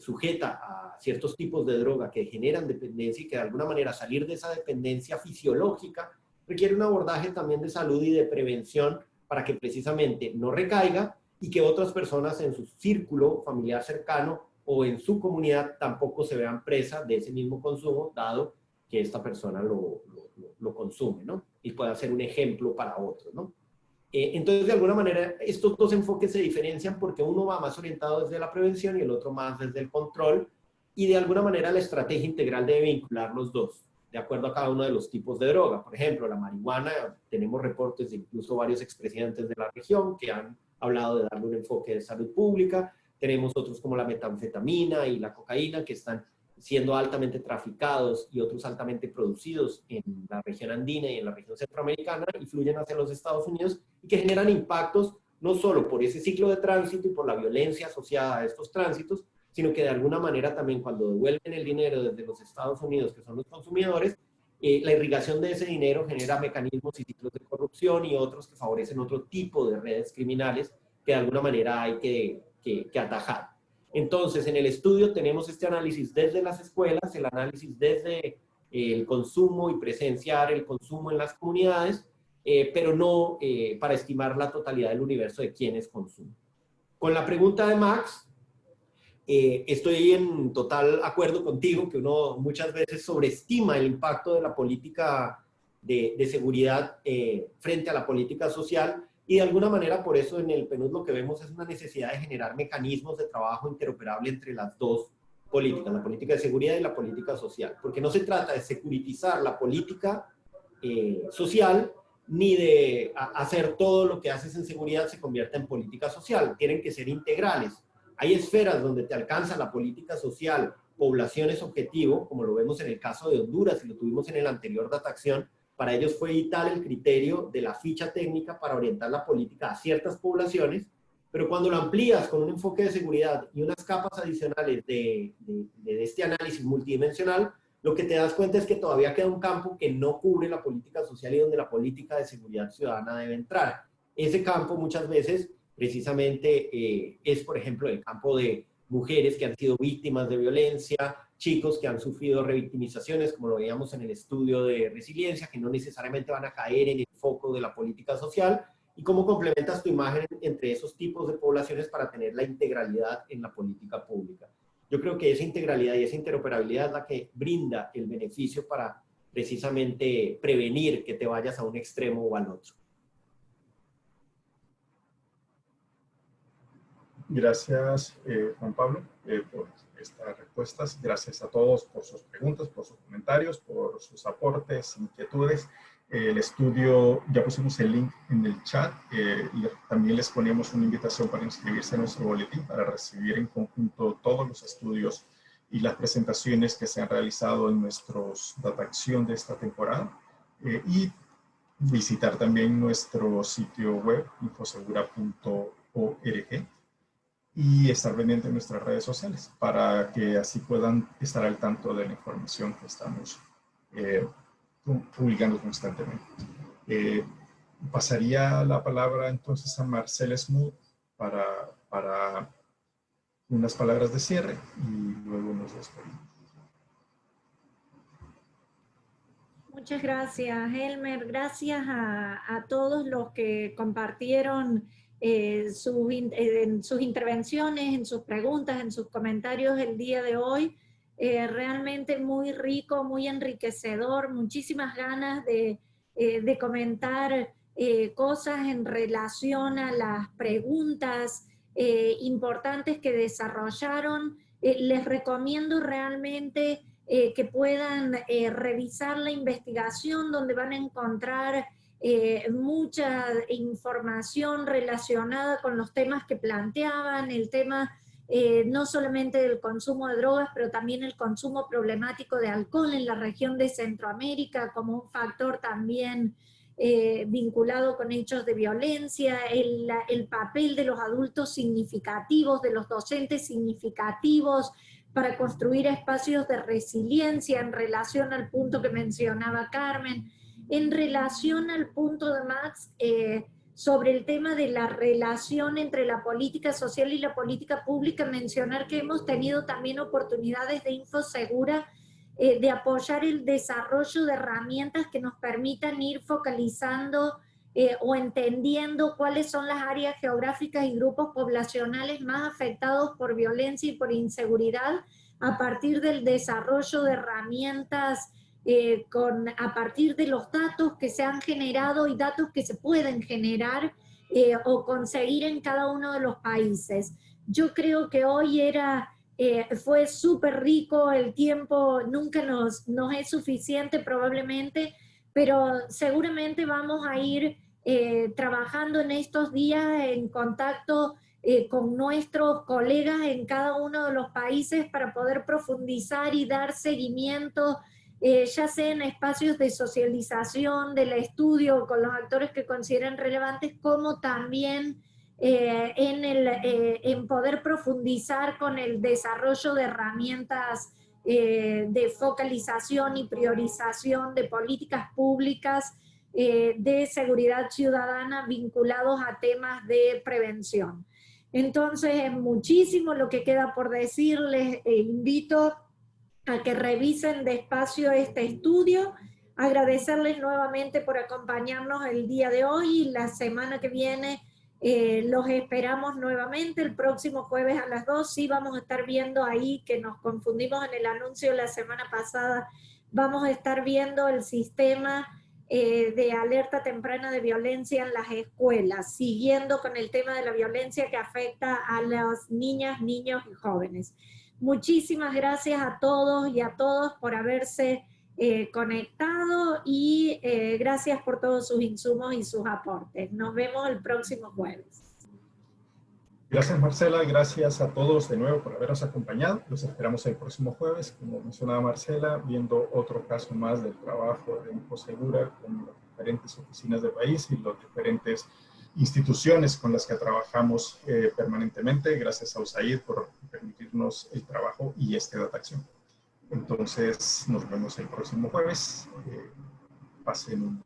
sujeta a ciertos tipos de droga que generan dependencia y que de alguna manera salir de esa dependencia fisiológica requiere un abordaje también de salud y de prevención para que precisamente no recaiga y que otras personas en su círculo familiar cercano o en su comunidad tampoco se vean presas de ese mismo consumo, dado que esta persona lo consume, ¿no? Y pueda ser un ejemplo para otros, ¿no? Entonces, de alguna manera, estos dos enfoques se diferencian porque uno va más orientado desde la prevención y el otro más desde el control, y de alguna manera la estrategia integral debe vincular los dos, de acuerdo a cada uno de los tipos de droga. Por ejemplo, la marihuana, tenemos reportes de incluso varios expresidentes de la región que han hablado de darle un enfoque de salud pública. Tenemos otros como la metanfetamina y la cocaína que están siendo altamente traficados y otros altamente producidos en la región andina y en la región centroamericana y fluyen hacia los Estados Unidos y que generan impactos no solo por ese ciclo de tránsito y por la violencia asociada a estos tránsitos, sino que de alguna manera también cuando devuelven el dinero desde los Estados Unidos, que son los consumidores, la irrigación de ese dinero genera mecanismos y ciclos de corrupción y otros que favorecen otro tipo de redes criminales que de alguna manera hay que atajar. Entonces, en el estudio tenemos este análisis desde las escuelas, el análisis desde el consumo y presenciar el consumo en las comunidades, pero no para estimar la totalidad del universo de quienes consumen. Con la pregunta de Max, estoy en total acuerdo contigo que uno muchas veces sobreestima el impacto de la política de seguridad frente a la política social. Y de alguna manera, por eso en el PNUD lo que vemos es una necesidad de generar mecanismos de trabajo interoperable entre las dos políticas, la política de seguridad y la política social. Porque no se trata de securitizar la política social, ni de hacer todo lo que haces en seguridad se convierta en política social. Tienen que ser integrales. Hay esferas donde te alcanza la política social, poblaciones objetivo, como lo vemos en el caso de Honduras y lo tuvimos en el anterior DataAcción. Para ellos fue vital el criterio de la ficha técnica para orientar la política a ciertas poblaciones, pero cuando lo amplías con un enfoque de seguridad y unas capas adicionales de este análisis multidimensional, lo que te das cuenta es que todavía queda un campo que no cubre la política social y donde la política de seguridad ciudadana debe entrar. Ese campo muchas veces precisamente es, por ejemplo, el campo de mujeres que han sido víctimas de violencia, chicos que han sufrido revictimizaciones, como lo veíamos en el estudio de resiliencia, que no necesariamente van a caer en el foco de la política social, y cómo complementas tu imagen entre esos tipos de poblaciones para tener la integralidad en la política pública. Yo creo que esa integralidad y esa interoperabilidad es la que brinda el beneficio para precisamente prevenir que te vayas a un extremo o al otro. Gracias, Juan Pablo, por estas respuestas. Gracias a todos por sus preguntas, por sus comentarios, por sus aportes, inquietudes. El estudio, ya pusimos el link en el chat. También les ponemos una invitación para inscribirse en nuestro boletín para recibir en conjunto todos los estudios y las presentaciones que se han realizado en nuestros DataAcción de esta temporada. Y visitar también nuestro sitio web, infosegura.org. Y estar pendiente en nuestras redes sociales para que así puedan estar al tanto de la información que estamos publicando constantemente. Pasaría la palabra entonces a Marcela Smoot para unas palabras de cierre y luego nos despedimos. Muchas gracias, Elmer. Gracias a todos los que compartieron en sus intervenciones, en sus preguntas, en sus comentarios el día de hoy. Realmente muy rico, muy enriquecedor, muchísimas ganas de de comentar cosas en relación a las preguntas importantes que desarrollaron. Les recomiendo realmente que puedan revisar la investigación, donde van a encontrar mucha información relacionada con los temas que planteaban, el tema no solamente del consumo de drogas, pero también el consumo problemático de alcohol en la región de Centroamérica como un factor también vinculado con hechos de violencia, el papel de los adultos significativos, de los docentes significativos para construir espacios de resiliencia en relación al punto que mencionaba Carmen, en relación al punto de Max sobre el tema de la relación entre la política social y la política pública, mencionar que hemos tenido también oportunidades de Infosegura de apoyar el desarrollo de herramientas que nos permitan ir focalizando o entendiendo cuáles son las áreas geográficas y grupos poblacionales más afectados por violencia y por inseguridad a partir del desarrollo de herramientas a partir de los datos que se han generado y datos que se pueden generar o conseguir en cada uno de los países. Yo creo que hoy fue súper rico, el tiempo nunca nos es suficiente probablemente, pero seguramente vamos a ir trabajando en estos días en contacto con nuestros colegas en cada uno de los países para poder profundizar y dar seguimiento, ya sea en espacios de socialización del estudio con los actores que consideren relevantes, como también en poder profundizar con el desarrollo de herramientas de focalización y priorización de políticas públicas de seguridad ciudadana vinculados a temas de prevención. Entonces, es muchísimo lo que queda por decirles. Invito a que revisen despacio este estudio, agradecerles nuevamente por acompañarnos el día de hoy y la semana que viene los esperamos nuevamente el próximo jueves a las 2. Sí, vamos a estar viendo ahí, que nos confundimos en el anuncio la semana pasada, vamos a estar viendo el sistema de alerta temprana de violencia en las escuelas, siguiendo con el tema de la violencia que afecta a las niñas, niños y jóvenes. Muchísimas gracias a todos y a todas por haberse conectado y gracias por todos sus insumos y sus aportes. Nos vemos el próximo jueves. Gracias, Marcela. Gracias a todos de nuevo por habernos acompañado. Los esperamos el próximo jueves, como mencionaba Marcela, viendo otro caso más del trabajo de Infosegura con las diferentes oficinas del país y las diferentes instituciones con las que trabajamos permanentemente. Gracias a USAID por permitirnos el trabajo y Data Acción. Entonces, nos vemos el próximo jueves. Pasen un